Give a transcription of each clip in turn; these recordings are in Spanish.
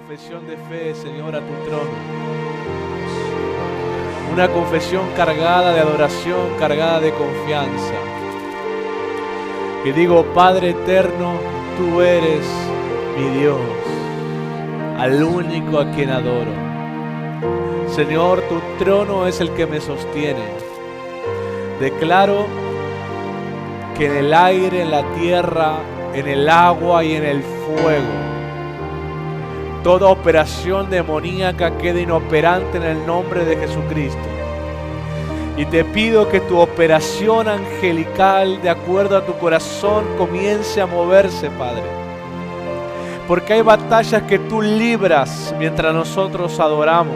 confesión de fe, Señor, a tu trono. Una confesión cargada de adoración, cargada de confianza. Y digo, Padre eterno, tú eres mi Dios, al único a quien adoro. Señor, tu trono es el que me sostiene. Declaro que en el aire, en la tierra, en el agua y en el fuego, toda operación demoníaca quede inoperante en el nombre de Jesucristo. Y te pido que tu operación angelical, de acuerdo a tu corazón, comience a moverse, Padre. Porque hay batallas que tú libras mientras nosotros adoramos.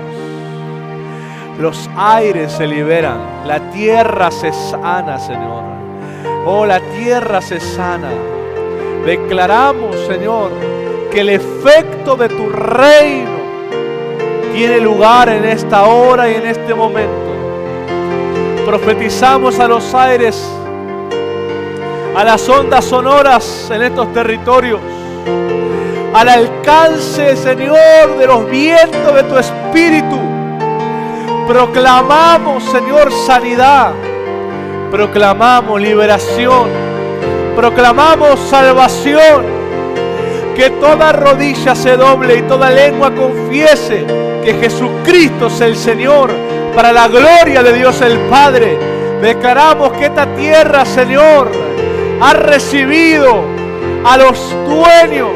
Los aires se liberan, la tierra se sana, Señor. Oh, la tierra se sana. Declaramos, Señor, que el efecto de tu reino tiene lugar en esta hora y en este momento. Profetizamos a los aires, a las ondas sonoras en estos territorios, al alcance, Señor, de los vientos de tu Espíritu. Proclamamos, Señor, sanidad. Proclamamos liberación. Proclamamos salvación. Que toda rodilla se doble y toda lengua confiese que Jesucristo es el Señor, para la gloria de Dios el Padre. Declaramos que esta tierra, Señor, ha recibido a los dueños,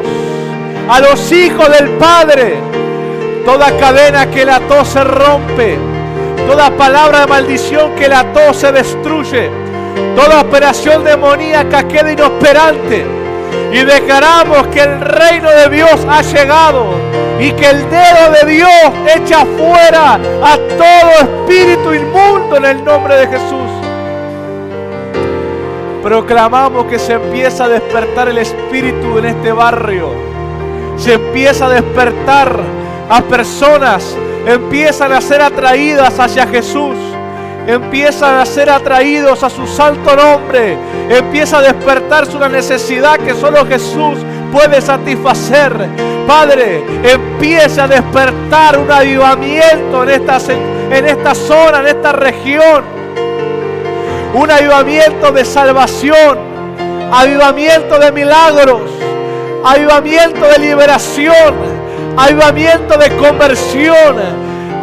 a los hijos del Padre. Toda cadena que la ató se rompe. Toda palabra de maldición que la ató se destruye. Toda operación demoníaca queda inoperante. Y declaramos que el reino de Dios ha llegado y que el dedo de Dios echa fuera a todo espíritu inmundo en el nombre de Jesús. Proclamamos que se empieza a despertar el espíritu en este barrio. Se empieza a despertar a personas, empiezan a ser atraídas hacia Jesús. Empiezan a ser atraídos a su santo nombre. Empieza a despertarse una necesidad que solo Jesús puede satisfacer. Padre, empieza a despertar un avivamiento en esta zona, en esta región. Un avivamiento de salvación, avivamiento de milagros, avivamiento de liberación, avivamiento de conversión,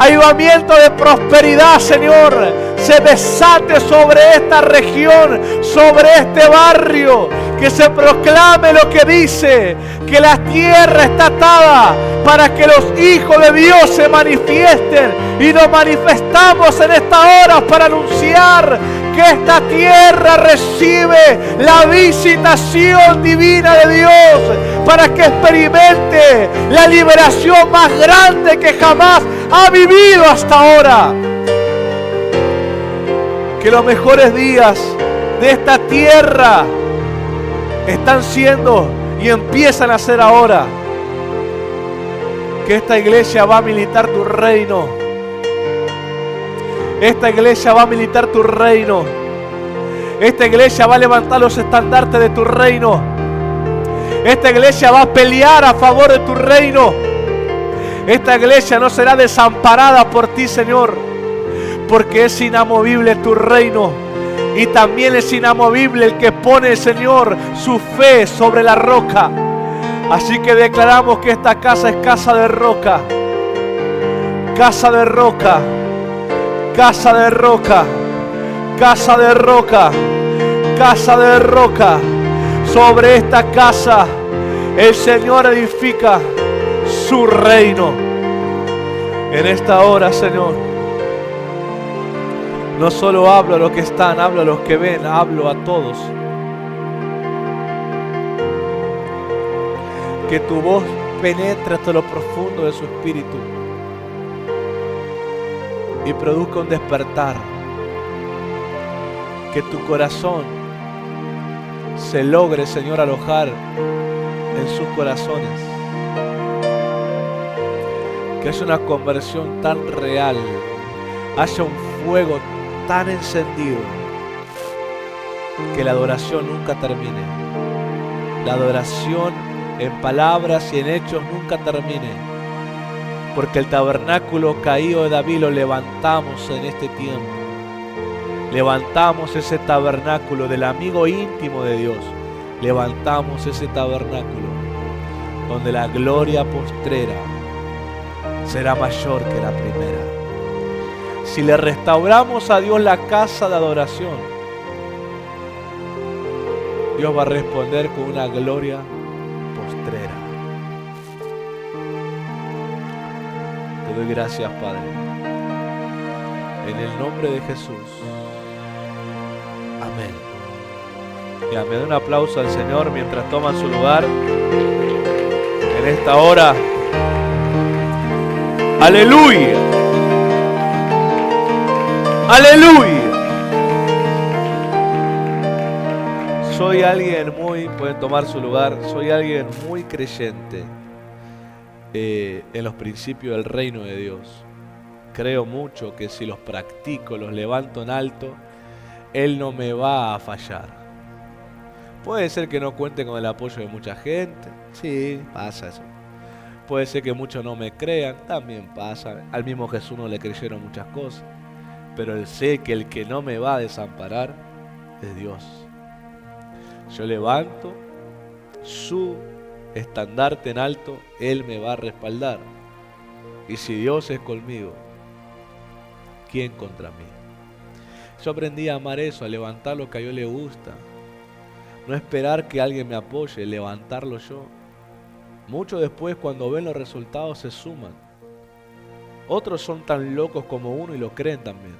avivamiento de prosperidad, Señor. Se desate sobre esta región, sobre este barrio. Que se proclame lo que dice, que la tierra está atada para que los hijos de Dios se manifiesten. Y nos manifestamos en esta hora para anunciar que esta tierra recibe la visitación divina de Dios, para que experimente la liberación más grande que jamás ha vivido hasta ahora. Que los mejores días de esta tierra están siendo y empiezan a ser ahora. Que esta iglesia va a militar tu reino. Esta iglesia va a militar tu reino. Esta iglesia va a levantar los estandartes de tu reino. Esta iglesia va a pelear a favor de tu reino. Esta iglesia no será desamparada por ti, Señor. Porque es inamovible tu reino. Y también es inamovible el que pone, Señor, su fe sobre la roca. Así que declaramos que esta casa es casa de roca. Casa de roca. Casa de roca. Casa de roca. Casa de roca. Sobre esta casa el Señor edifica su reino. En esta hora, Señor, no solo hablo a los que están, hablo a los que ven, hablo a todos. Que tu voz penetre hasta lo profundo de su espíritu y produzca un despertar. Que tu corazón se logre, Señor, alojar en sus corazones. Que haya una conversión tan real, haya un fuego tan encendido, que la adoración nunca termine. La adoración en palabras y en hechos nunca termine. Porque el tabernáculo caído de David lo levantamos en este tiempo. Levantamos ese tabernáculo del amigo íntimo de Dios. Levantamos ese tabernáculo donde la gloria postrera será mayor que la primera. Si le restauramos a Dios la casa de adoración, Dios va a responder con una gloria postrera. Te doy gracias, Padre. En el nombre de Jesús. Amén. Y me da un aplauso al Señor mientras toma su lugar en esta hora. Aleluya. Aleluya. Soy alguien pueden tomar su lugar, soy alguien muy creyente en los principios del reino de Dios. Creo mucho que si los practico, los levanto en alto, Él no me va a fallar. Puede ser que no cuente con el apoyo de mucha gente, sí, pasa eso. Puede ser que muchos no me crean, también pasa. Al mismo Jesús no le creyeron muchas cosas. Pero sé que el que no me va a desamparar es Dios. Yo levanto su estandarte en alto, Él me va a respaldar. Y si Dios es conmigo, ¿quién contra mí? Yo aprendí a amar eso, a levantar lo que a Dios le gusta. No esperar que alguien me apoye, levantarlo yo. Mucho después, cuando ven los resultados, se suman. Otros son tan locos como uno y lo creen también.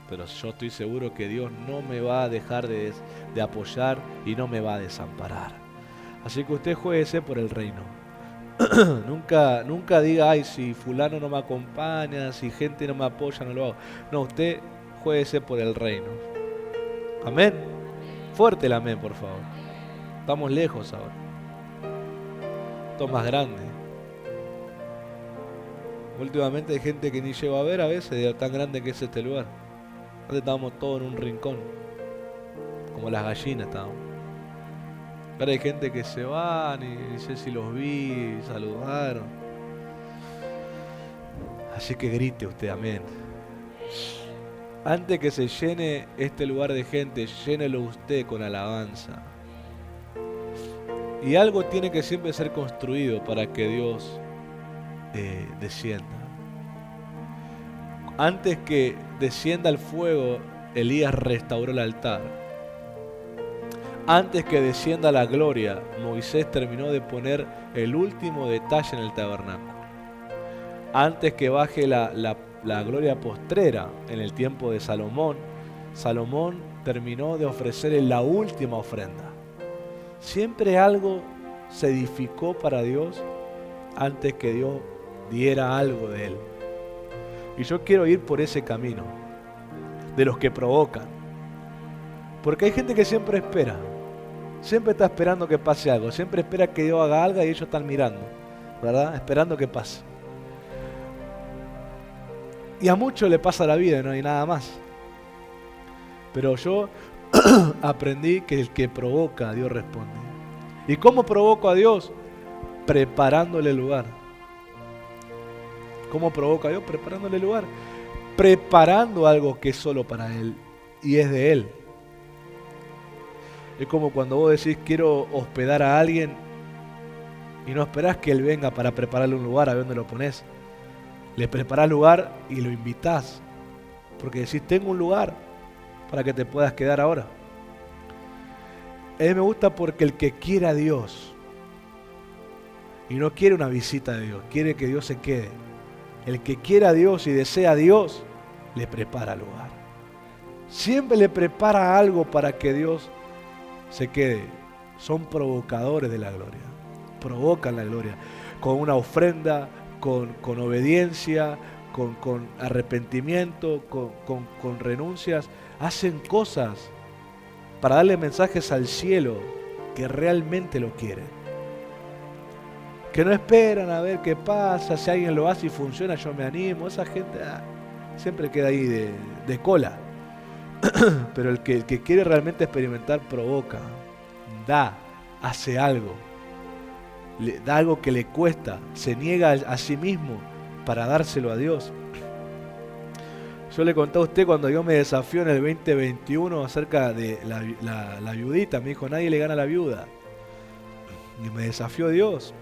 Pero yo estoy seguro que Dios no me va a dejar de apoyar y no me va a desamparar. Así que usted juéguese por el reino. Nunca diga, ay, si fulano no me acompaña, si gente no me apoya, no lo hago. No, usted juéguese por el reino. Amén. Fuerte el amén, por favor. Estamos lejos ahora. Esto es más grande. Últimamente hay gente que ni llego a ver a veces de tan grande que es este lugar. Antes estábamos todos en un rincón, como las gallinas estábamos. Ahora hay gente que se van y no sé si los vi, saludaron. Así que grite usted, amén. Antes que se llene este lugar de gente, llénelo usted con alabanza. Y algo tiene que siempre ser construido para que Dios descienda. Antes que descienda el fuego, Elías restauró el altar. Antes que descienda la gloria, Moisés terminó de poner el último detalle en el tabernáculo. Antes que baje la gloria postrera en el tiempo de Salomón, Salomón terminó de ofrecerle la última ofrenda. Siempre algo se edificó para Dios antes que Dios diera algo de él. Y yo quiero ir por ese camino de los que provocan. Porque hay gente que siempre espera. Siempre está esperando que pase algo. Siempre espera que Dios haga algo y ellos están mirando, ¿verdad? Esperando que pase. Y a muchos le pasa la vida y no hay nada más. Pero yo aprendí que el que provoca, Dios responde. ¿Y cómo provoco a Dios? Preparándole el lugar. ¿Cómo provoca a Dios? Preparándole el lugar. Preparando algo que es solo para Él y es de Él. Es como cuando vos decís quiero hospedar a alguien y no esperás que Él venga para prepararle un lugar a dónde lo pones. Le preparás lugar y lo invitás. Porque decís tengo un lugar para que te puedas quedar ahora. A mí me gusta porque el que quiere a Dios y no quiere una visita de Dios, quiere que Dios se quede. El que quiere a Dios y desea a Dios, le prepara lugar. Siempre le prepara algo para que Dios se quede. Son provocadores de la gloria. Provocan la gloria. Con una ofrenda, con obediencia, con arrepentimiento, con renuncias. Hacen cosas para darle mensajes al cielo que realmente lo quieren. Que no esperan a ver qué pasa, si alguien lo hace y funciona, yo me animo. Esa gente siempre queda ahí de cola. Pero el que quiere realmente experimentar provoca, da, hace algo, da algo que le cuesta, se niega a sí mismo para dárselo a Dios. Yo le conté a usted cuando Dios me desafió en el 2021 acerca de la viudita. Me dijo, nadie le gana a la viuda. Y me desafió Dios.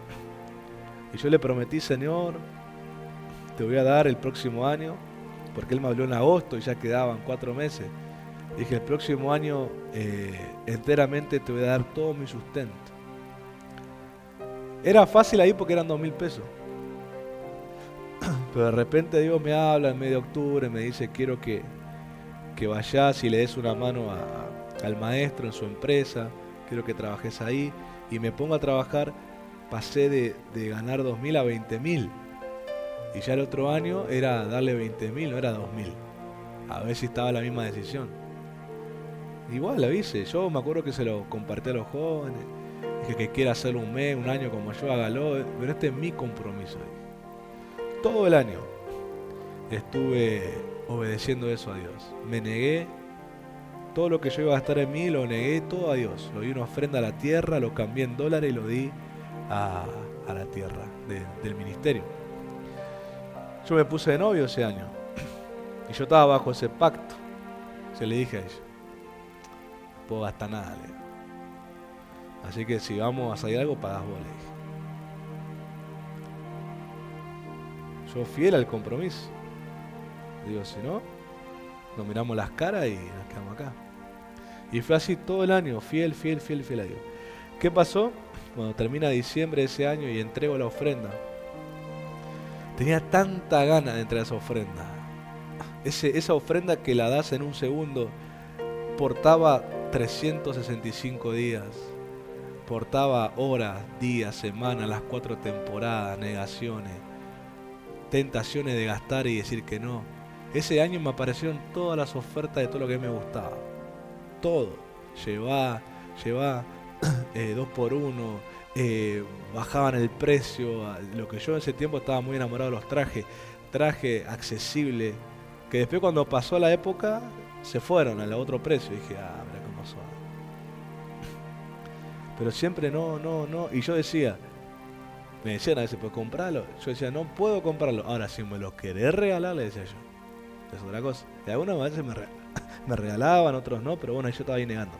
Y yo le prometí, Señor, te voy a dar el próximo año, porque Él me habló en agosto y ya quedaban 4 meses. Dije, el próximo año enteramente te voy a dar todo mi sustento. Era fácil ahí porque eran 2.000 pesos. Pero de repente Dios me habla en medio de octubre, me dice, quiero que vayas y le des una mano al maestro en su empresa, quiero que trabajes ahí. Y me pongo a trabajar, pasé de ganar 2.000 a 20.000. Y ya el otro año era darle 20.000, no era 2.000. A ver si estaba la misma decisión. Igual la hice, yo me acuerdo que se lo compartí a los jóvenes. Dije que quiera hacerlo un mes, un año como yo, hágalo. Pero este es mi compromiso. Todo el año estuve obedeciendo eso a Dios. Me negué, todo lo que yo iba a gastar en mí lo negué todo a Dios. Lo di una ofrenda a la tierra, lo cambié en dólares y lo di a la tierra del ministerio. Yo me puse de novio ese año y yo estaba bajo ese pacto. Se le dije a ella, no puedo gastar nada, le digo. Así que si vamos a salir algo, pagás vos, le dije. Yo fiel al compromiso. Digo, si no, nos miramos las caras y nos quedamos acá. Y fue así todo el año, fiel a Dios. ¿Qué pasó? Cuando termina diciembre de ese año y entrego la ofrenda, tenía tanta gana de entregar esa ofrenda. Esa ofrenda que la das en un segundo, portaba 365 días, portaba horas, días, semanas, las 4 temporadas, negaciones, tentaciones de gastar y decir que no. Ese año me aparecieron todas las ofertas de todo lo que me gustaba. Todo. Llevá 2x1, bajaban el precio. Lo que yo en ese tiempo estaba muy enamorado de los trajes. Traje accesible. Que después cuando pasó la época, se fueron al otro precio. Y dije, mira cómo son. Pero siempre no. Y yo decía, me decían a veces, pues comprarlo. Yo decía, no puedo comprarlo. Ahora, si me lo querés regalar, le decía yo. Es otra cosa. Y algunas veces me regalaban, otros no, pero bueno, yo estaba ahí negando.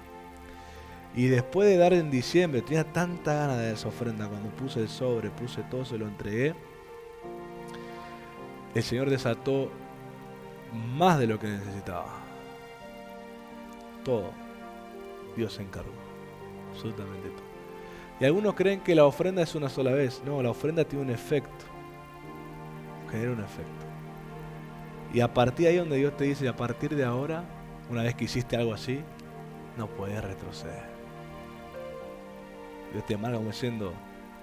Y después de dar en diciembre, tenía tanta ganas de esa ofrenda. Cuando puse el sobre, puse todo, se lo entregué. El Señor desató más de lo que necesitaba. Todo. Dios se encargó. Absolutamente todo. Y algunos creen que la ofrenda es una sola vez. No, la ofrenda tiene un efecto. Genera un efecto. Y a partir de ahí donde Dios te dice, a partir de ahora, una vez que hiciste algo así, no puedes retroceder. Dios te marca como diciendo,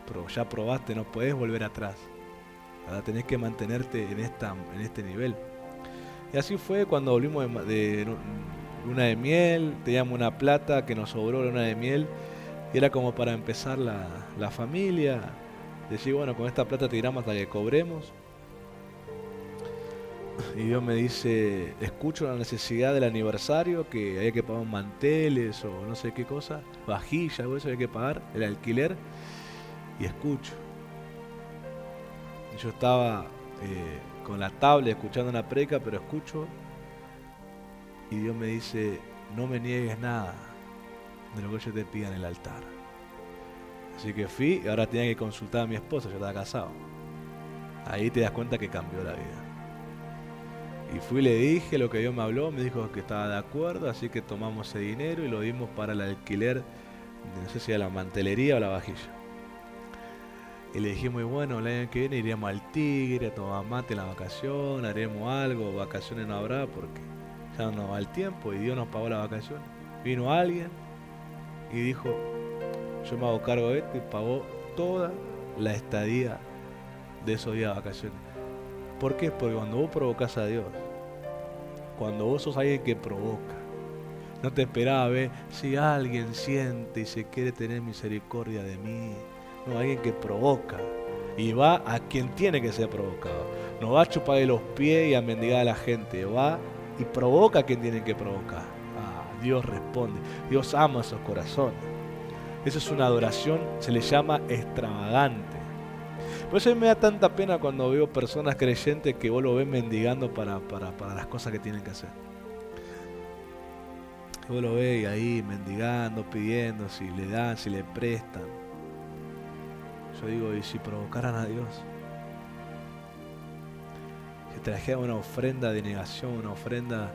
pero ya probaste, no puedes volver atrás. Ahora tenés que mantenerte en este nivel. Y así fue cuando volvimos de luna de miel, teníamos una plata que nos sobró la luna de miel, y era como para empezar la familia, decir, bueno, con esta plata te tiramos hasta que cobremos. Y Dios me dice, escucho la necesidad del aniversario, que hay que pagar manteles o no sé qué cosa, vajilla, algo de eso hay que pagar, el alquiler, y escucho. Yo estaba con la tablet escuchando una predica, pero escucho, y Dios me dice, no me niegues nada de lo que yo te pida en el altar. Así que fui, y ahora tenía que consultar a mi esposa, yo estaba casado. Ahí te das cuenta que cambió la vida. Y fui y le dije lo que Dios me habló, me dijo que estaba de acuerdo, así que tomamos ese dinero y lo dimos para el alquiler, no sé si era la mantelería o la vajilla. Y le dijimos, bueno, el año que viene iríamos al Tigre, a tomar mate en la vacación, haremos algo, vacaciones no habrá porque ya no va el tiempo y Dios nos pagó la vacación. Vino alguien y dijo, yo me hago cargo de esto y pagó toda la estadía de esos días de vacaciones. ¿Por qué? Porque cuando vos provocás a Dios, cuando vos sos alguien que provoca, no te esperaba ver si alguien siente y se quiere tener misericordia de mí. No, alguien que provoca y va a quien tiene que ser provocado. No va a chuparle los pies y a mendigar a la gente, va y provoca a quien tiene que provocar. Dios responde, Dios ama esos corazones. Eso es una adoración, se le llama extravagante. Por eso a mí me da tanta pena cuando veo personas creyentes que vos lo ves mendigando para las cosas que tienen que hacer. Vos lo ves ahí mendigando, pidiendo, si le dan, si le prestan. Yo digo, ¿y si provocaran a Dios? Si trajeran una ofrenda de negación, una ofrenda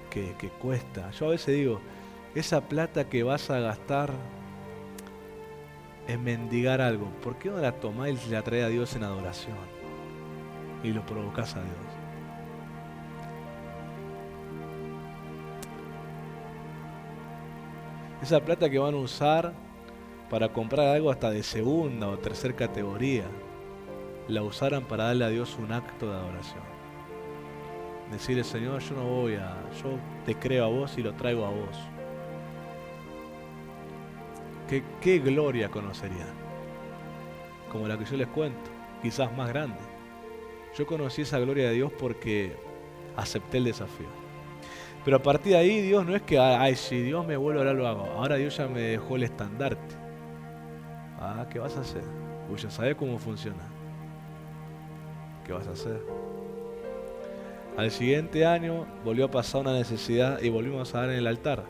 que cuesta. Yo a veces digo, esa plata que vas a gastar en mendigar algo, ¿por qué no la tomás y la traes a Dios en adoración? Y lo provocás a Dios. Esa plata que van a usar para comprar algo hasta de segunda o tercera categoría, la usaran para darle a Dios un acto de adoración. Decirle, Señor, yo te creo a vos y lo traigo a vos. ¿Qué gloria conocerían? Como la que yo les cuento, quizás más grande. Yo conocí esa gloria de Dios porque acepté el desafío. Pero a partir de ahí Dios no es que, si Dios me vuelve, ahora lo hago. Ahora Dios ya me dejó el estandarte. ¿Qué vas a hacer? Pues ya sabes cómo funciona. ¿Qué vas a hacer? Al siguiente año volvió a pasar una necesidad y volvimos a dar en el altar.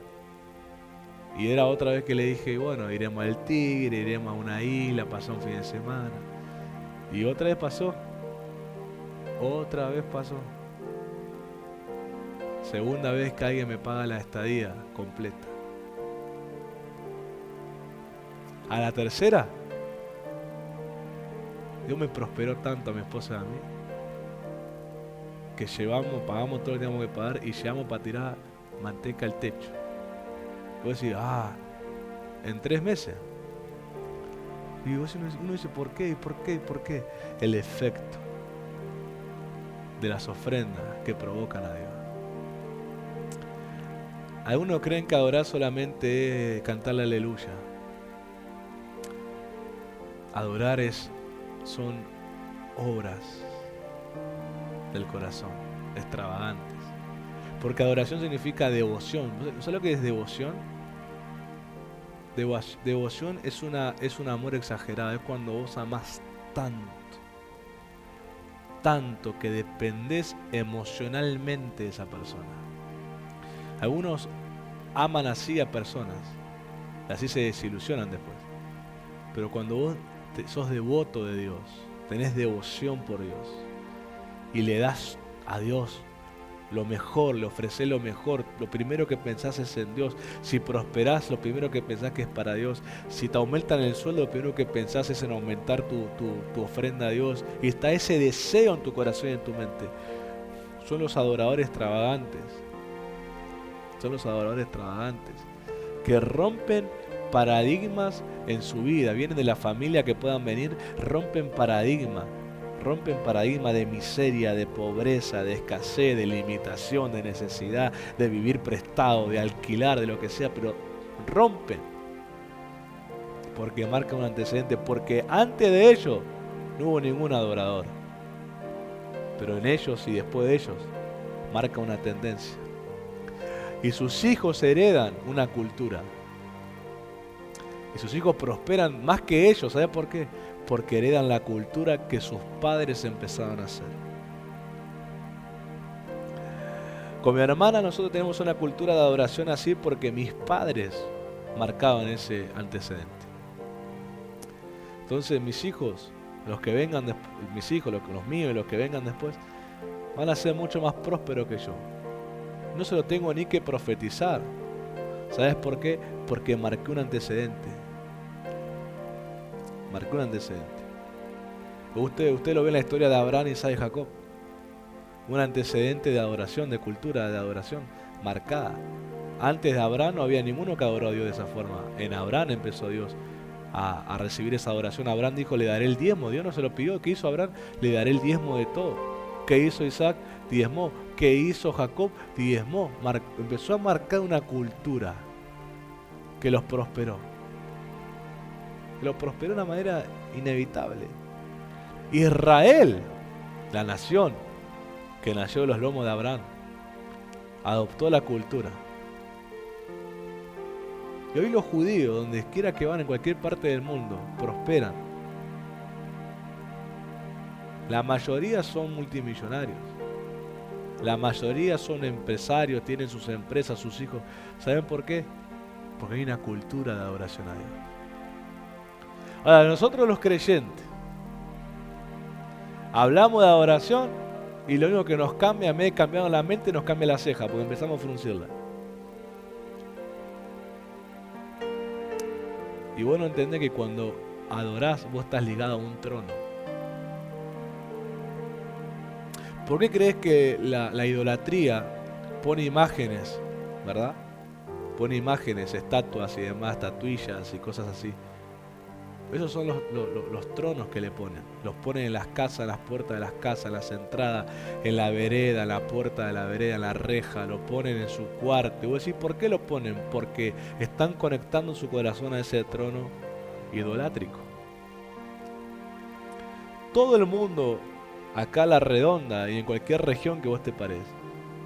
Y era otra vez que le dije, bueno, iremos al Tigre, iremos a una isla, pasar un fin de semana. Y otra vez pasó. Otra vez pasó. Segunda vez que alguien me paga la estadía completa. A la tercera, Dios me prosperó tanto a mi esposa y a mí, que pagamos todo lo que teníamos que pagar y llevamos para tirar manteca al techo. Vos decís, en 3 meses. Y uno dice, ¿por qué? ¿Por qué? ¿Por qué? El efecto de las ofrendas que provocan a Dios. Algunos creen que adorar solamente es cantarle aleluya. Adorar son obras del corazón, extravagantes. Porque adoración significa devoción. ¿Sabes lo que es devoción? Devoción es un amor exagerado. Es cuando vos amás tanto que dependés emocionalmente de esa persona. Algunos aman así a personas, así se desilusionan después. Pero cuando vos sos devoto de Dios, tenés devoción por Dios y le das a Dios lo mejor, le ofrecés lo mejor, lo primero que pensás es en Dios. Si prosperás, lo primero que pensás que es para Dios. Si te aumentan el sueldo, lo primero que pensás es en aumentar tu ofrenda a Dios. Y está ese deseo en tu corazón y en tu mente. Son los adoradores extravagantes. Son los adoradores extravagantes que rompen paradigmas en su vida. Vienen de la familia que puedan venir, rompen paradigmas de miseria, de pobreza, de escasez, de limitación, de necesidad, de vivir prestado, de alquilar, de lo que sea, pero rompen porque marcan un antecedente, porque antes de ellos no hubo ningún adorador, pero en ellos y después de ellos marca una tendencia. Y sus hijos heredan una cultura. Y sus hijos prosperan más que ellos. ¿Sabe por qué? Porque heredan la cultura que sus padres empezaron a hacer. Con mi hermana nosotros tenemos una cultura de adoración así porque mis padres marcaban ese antecedente. Entonces mis hijos, los que vengan después, mis hijos, los míos y los que vengan después, van a ser mucho más prósperos que yo. No se lo tengo ni que profetizar. ¿Sabes por qué? Porque marqué un antecedente. Marcó un antecedente. Usted lo ve en la historia de Abraham, Isaac y Jacob. Un antecedente de adoración, de cultura de adoración marcada. Antes de Abraham no había ninguno que adoró a Dios de esa forma. En Abraham empezó Dios a recibir esa adoración. Abraham dijo, le daré el diezmo. Dios no se lo pidió. ¿Qué hizo Abraham? Le daré el diezmo de todo. ¿Qué hizo Isaac? Diezmó. ¿Qué hizo Jacob? Diezmó. Empezó a marcar una cultura que los prosperó. Lo prosperó de una manera inevitable. Israel, la nación que nació de los lomos de Abraham, adoptó la cultura. Y hoy los judíos, donde quiera que van en cualquier parte del mundo, prosperan. La mayoría son multimillonarios. La mayoría son empresarios, tienen sus empresas, sus hijos. ¿Saben por qué? Porque hay una cultura de adoración a Dios. Ahora, nosotros los creyentes hablamos de adoración y lo único que nos cambia, en vez de cambiar la mente, nos cambia la ceja, porque empezamos a fruncirla. Y vos no entendés que cuando adorás, vos estás ligado a un trono. ¿Por qué crees que la idolatría pone imágenes, verdad? Pone imágenes, estatuas y demás, estatuillas y cosas así. Esos son los tronos que le ponen. Los ponen en las casas, en las puertas de las casas, en las entradas, en la vereda, en la puerta de la vereda, en la reja. Lo ponen en su cuarto. Y vos decís, ¿por qué lo ponen? Porque están conectando su corazón a ese trono idolátrico. Todo el mundo, acá a la redonda y en cualquier región que vos te pares,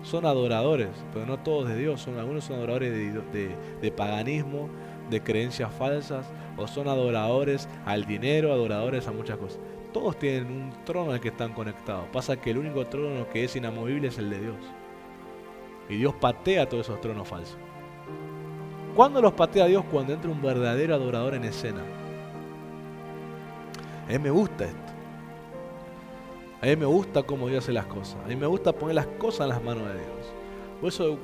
son adoradores, pero no todos de Dios. Algunos son adoradores de paganismo, de creencias falsas, o son adoradores al dinero, adoradores a muchas cosas. Todos tienen un trono al que están conectados. Pasa que el único trono que es inamovible es el de Dios. Y Dios patea todos esos tronos falsos. ¿Cuándo los patea Dios? Cuando entra un verdadero adorador en escena. A mí me gusta esto. A mí me gusta cómo Dios hace las cosas. A mí me gusta poner las cosas en las manos de Dios. Por eso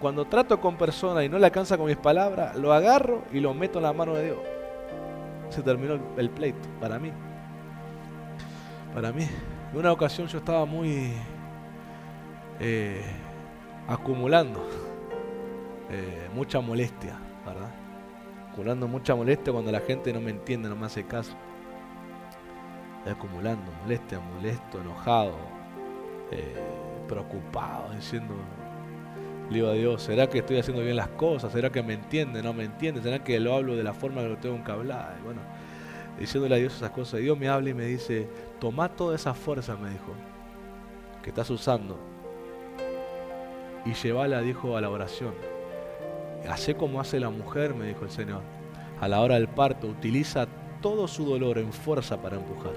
cuando trato con personas y no le alcanza con mis palabras, lo agarro y lo meto en la mano de Dios. Se terminó el pleito, para mí. Para mí. En una ocasión yo estaba muy acumulando mucha molestia, ¿verdad? Acumulando mucha molestia cuando la gente no me entiende, no me hace caso. Acumulando molestia, molesto, enojado, preocupado, diciendo, le digo a Dios, ¿será que estoy haciendo bien las cosas? ¿Será que me entiende? ¿No me entiende? ¿Será que lo hablo de la forma que lo tengo que hablar? Y bueno, diciéndole a Dios esas cosas. Y Dios me habla y me dice, toma toda esa fuerza, me dijo, que estás usando, y llévala, dijo, a la oración. Hacé como hace la mujer, me dijo el Señor, a la hora del parto, utiliza todo su dolor en fuerza para empujar.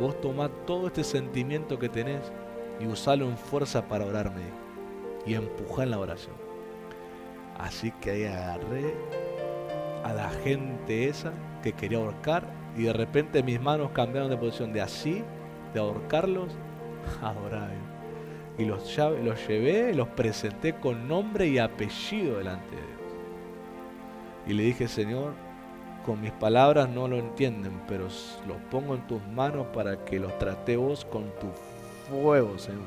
Vos tomá todo este sentimiento que tenés y usalo en fuerza para orar, me dijo, y empujá en la oración. Así que ahí agarré a la gente esa que quería ahorcar y de repente mis manos cambiaron de posición de así, de ahorcarlos, a adorar. Y los llevé, los presenté con nombre y apellido delante de Dios. Y le dije, Señor, con mis palabras no lo entienden, pero los pongo en tus manos para que los trate vos con tu fuego, Señor.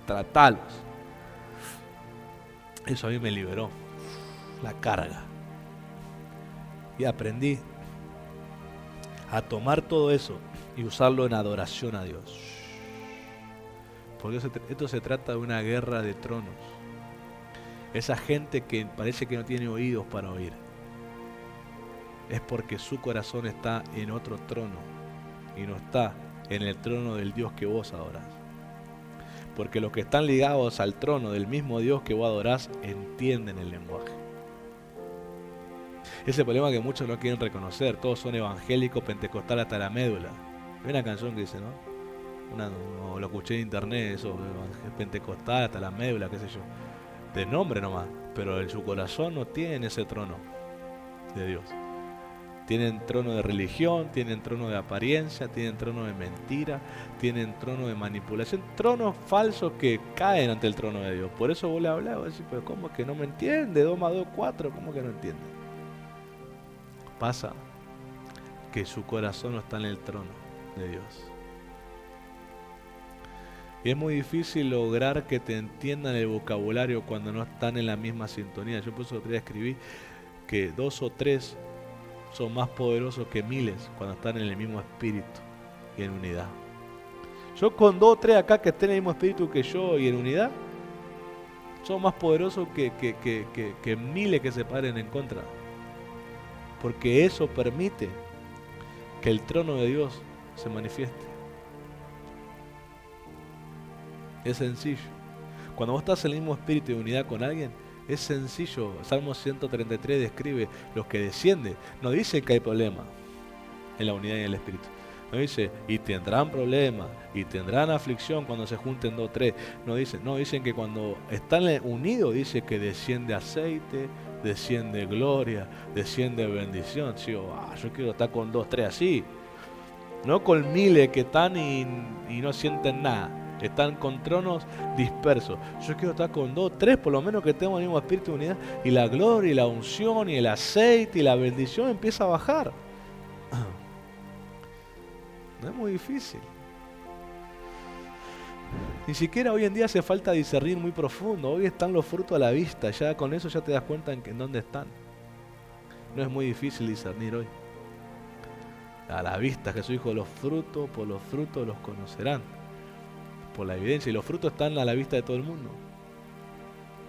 Tratalos. Eso a mí me liberó la carga. Y aprendí a tomar todo eso y usarlo en adoración a Dios. Porque esto se trata de una guerra de tronos. Esa gente que parece que no tiene oídos para oír, es porque su corazón está en otro trono y no está en el trono del Dios que vos adorás. Porque los que están ligados al trono del mismo Dios que vos adorás entienden el lenguaje. Ese problema que muchos no quieren reconocer. Todos son evangélicos, pentecostales hasta la médula. Hay una canción que dice, ¿no? No, lo escuché en internet, eso, pentecostal hasta la médula, qué sé yo. De nombre nomás. Pero en su corazón no tienen ese trono de Dios. Tienen trono de religión, tienen trono de apariencia, tienen trono de mentira, tienen trono de manipulación, tronos falsos que caen ante el trono de Dios. Por eso vos le hablás, vos decís, pero ¿cómo que no me entiende? 2 más 2, 4, ¿cómo que no entiende? Pasa que su corazón no está en el trono de Dios. Y es muy difícil lograr que te entiendan el vocabulario cuando no están en la misma sintonía. Yo por eso otro día escribí que 2 o 3 son más poderosos que miles cuando están en el mismo espíritu y en unidad. Yo con 2 o 3 acá que estén en el mismo espíritu que yo y en unidad, son más poderosos que miles que se paren en contra. Porque eso permite que el trono de Dios se manifieste. Es sencillo. Cuando vos estás en el mismo espíritu de unidad con alguien, es sencillo. Salmo 133 describe los que descienden. No dice que hay problema en la unidad y en el espíritu. No dice, y tendrán problemas, y tendrán aflicción cuando se junten 2 o 3. No, dicen que cuando están unidos, dice que desciende aceite, desciende gloria, desciende bendición. Sí, yo quiero estar con 2 o 3 así. No con miles que están y no sienten nada. Están con tronos dispersos. Yo quiero estar con 2 o 3, por lo menos que tengan el mismo espíritu de unidad. Y la gloria, y la unción, y el aceite, y la bendición empieza a bajar. No es muy difícil. Ni siquiera hoy en día hace falta discernir muy profundo. Hoy están los frutos a la vista. Ya con eso ya te das cuenta en dónde están. No es muy difícil discernir hoy. A la vista, Jesús dijo, por los frutos los conocerán. Por la evidencia. Y los frutos están a la vista de todo el mundo.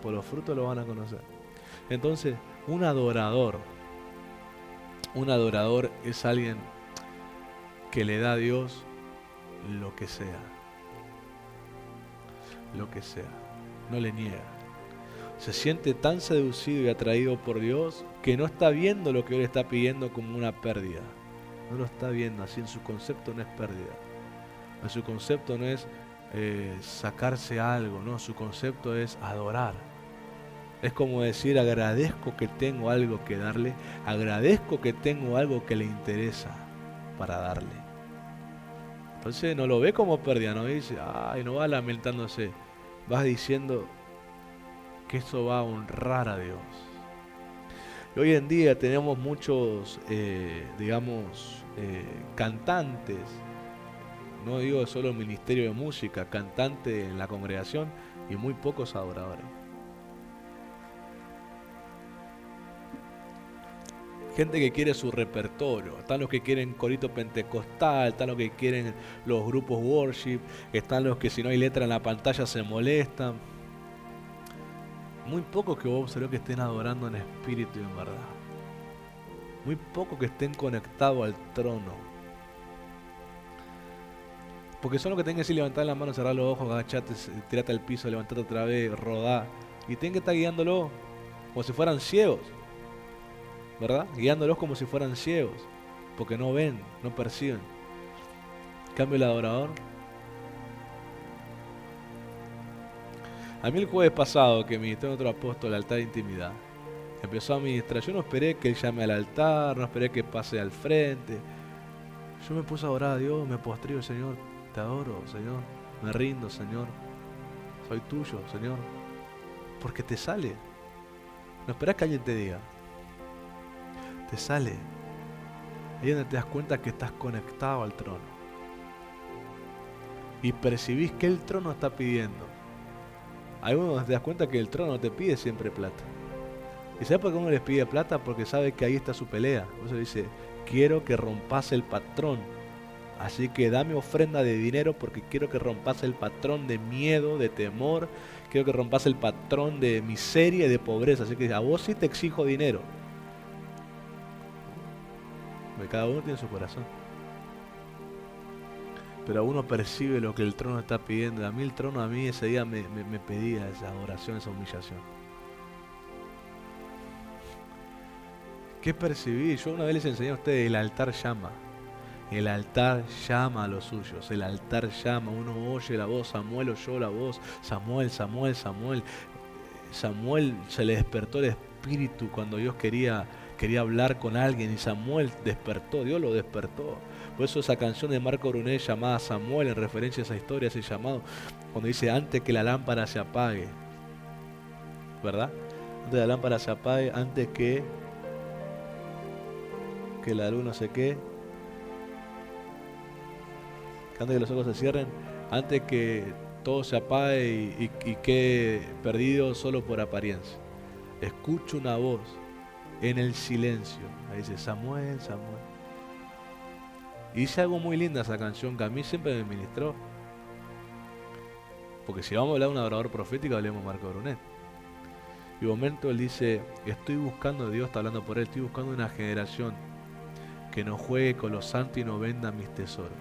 Por los frutos los van a conocer. Entonces, un adorador es alguien que le da a Dios lo que sea. Lo que sea. No le niega. Se siente tan seducido y atraído por Dios que no está viendo lo que Él está pidiendo como una pérdida. No lo está viendo así. En su concepto no es pérdida. En su concepto no es sacarse algo. No, su concepto es adorar. Es como decir, agradezco que tengo algo que darle. Agradezco que tengo algo que le interesa para darle. Entonces no lo ve como pérdida, no dice, no va lamentándose, vas diciendo que eso va a honrar a Dios. Y hoy en día tenemos muchos, cantantes, no digo solo el ministerio de música, cantantes en la congregación y muy pocos adoradores. Gente que quiere su repertorio, están los que quieren corito pentecostal, están los que quieren los grupos worship, están los que si no hay letra en la pantalla se molestan. Muy pocos que vos observás que estén adorando en espíritu y en verdad. Muy pocos que estén conectados al trono. Porque son los que tienen que decir, levantar la mano, cerrar los ojos, agachate, tirate al piso, levantate otra vez, rodar. Y tienen que estar guiándolo como si fueran ciegos. ¿Verdad? Guiándolos como si fueran ciegos, porque no ven, no perciben. En cambio el adorador. A mí el jueves pasado que ministró otro apóstol, el altar de intimidad, empezó a ministrar. Yo no esperé que él llame al altar, no esperé que pase al frente. Yo me puse a orar a Dios, me postré, Señor, te adoro, Señor, me rindo, Señor, soy tuyo, Señor, porque te sale. No esperás que alguien te diga. Te sale. Ahí es donde te das cuenta que estás conectado al trono. Y percibís que el trono está pidiendo. Hay uno donde te das cuenta que el trono te pide siempre plata. ¿Y sabes por qué uno les pide plata? Porque sabe que ahí está su pelea. Por eso dice, quiero que rompas el patrón. Así que dame ofrenda de dinero porque quiero que rompas el patrón de miedo, de temor. Quiero que rompas el patrón de miseria y de pobreza. Así que a vos sí te exijo dinero. Porque cada uno tiene su corazón. Pero uno percibe lo que el trono está pidiendo. A mí el trono, ese día me pedía esa adoración, esa humillación. ¿Qué percibí? Yo una vez les enseñé a ustedes, el altar llama. El altar llama a los suyos. El altar llama. Uno oye la voz. Samuel oyó la voz. Samuel, Samuel, Samuel. Samuel se le despertó el espíritu cuando Dios quería hablar con alguien y Samuel despertó, Dios lo despertó. Por eso esa canción de Marco Brunet llamada Samuel, en referencia a esa historia, ese llamado, cuando dice antes que la lámpara se apague, ¿verdad? Antes que la lámpara se apague, antes que la luz no sé qué, antes que los ojos se cierren, antes que todo se apague y quede perdido solo por apariencia. Escucho una voz en el silencio. Ahí dice Samuel, Samuel. Y dice algo muy linda esa canción que a mí siempre me ministró. Porque si vamos a hablar de un adorador profético, hablemos de Marco Brunet. Y un momento él dice, estoy buscando, Dios está hablando por él, estoy buscando una generación que no juegue con los santos y no venda mis tesoros.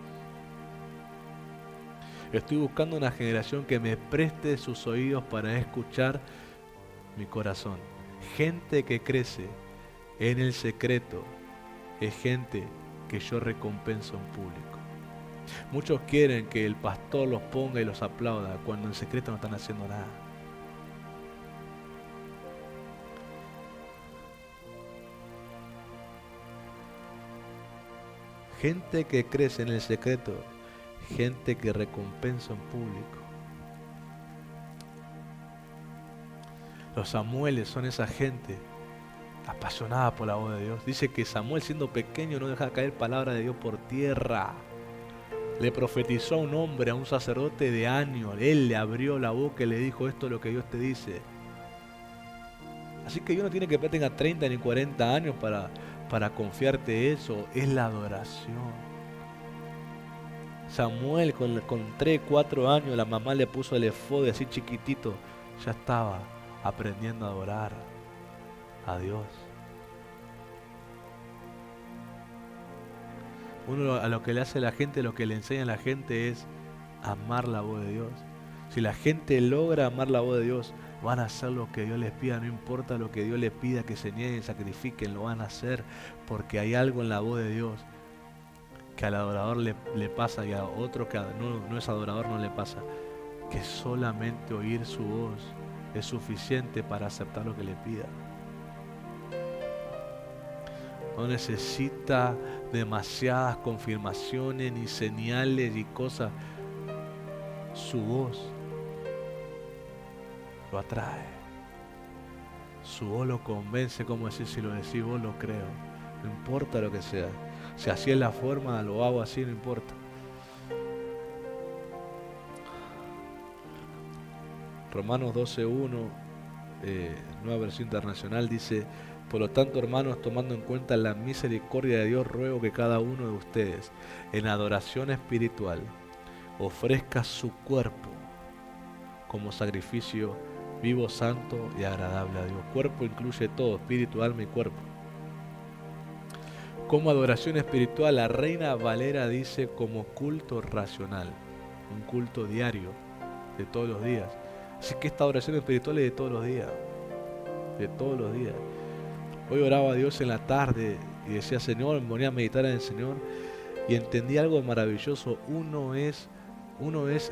Estoy buscando una generación que me preste sus oídos para escuchar mi corazón. Gente que crece en el secreto es gente que yo recompenso en público. Muchos quieren que el pastor los ponga y los aplauda cuando en secreto no están haciendo nada. Gente que crece en el secreto, gente que recompensa en público. Los Samueles son esa gente apasionada por la voz de Dios. Dice que Samuel, siendo pequeño, no deja caer palabra de Dios por tierra. Le profetizó a un hombre, a un sacerdote de años. Él le abrió la boca y le dijo: esto es lo que Dios te dice. Así que Dios no tiene que tenga 30 ni 40 años para confiarte eso. Es la adoración. Samuel con 3, 4 años, la mamá le puso el efod así chiquitito. Ya estaba aprendiendo a adorar a Dios. Uno a lo que le hace a la gente, lo que le enseña a la gente es amar la voz de Dios. Si la gente logra amar la voz de Dios, van a hacer lo que Dios les pida, no importa lo que Dios les pida, que se nieguen, sacrifiquen, lo van a hacer, porque hay algo en la voz de Dios que al adorador le pasa y a otro que no es adorador no le pasa, que solamente oír su voz es suficiente para aceptar lo que le pida. No necesita demasiadas confirmaciones ni señales y cosas. Su voz lo atrae. Su voz lo convence, como decir, si lo decís vos lo creo. No importa lo que sea. Si así es la forma, lo hago así, no importa. Romanos 12:1, nueva versión internacional, dice: por lo tanto, hermanos, tomando en cuenta la misericordia de Dios, ruego que cada uno de ustedes, en adoración espiritual, ofrezca su cuerpo como sacrificio vivo, santo y agradable a Dios. Cuerpo incluye todo: espíritu, alma y cuerpo. Como adoración espiritual, la Reina Valera dice como culto racional, un culto diario, de todos los días. Así que esta adoración espiritual es de todos los días, de todos los días. Hoy oraba a Dios en la tarde y decía: Señor, me ponía a meditar en el Señor y entendí algo maravilloso. Uno es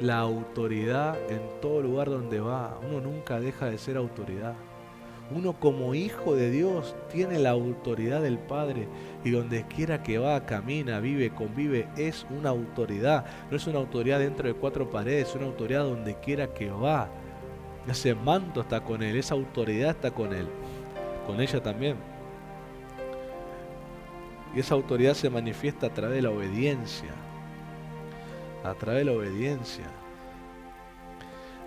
la autoridad en todo lugar donde va. Uno nunca deja de ser autoridad. Uno como hijo de Dios tiene la autoridad del Padre y donde quiera que va, camina, vive, convive, es una autoridad. No es una autoridad dentro de 4 paredes, es una autoridad donde quiera que va. Ese manto está con él, esa autoridad está con él, con ella también. Y esa autoridad se manifiesta a través de la obediencia. A través de la obediencia.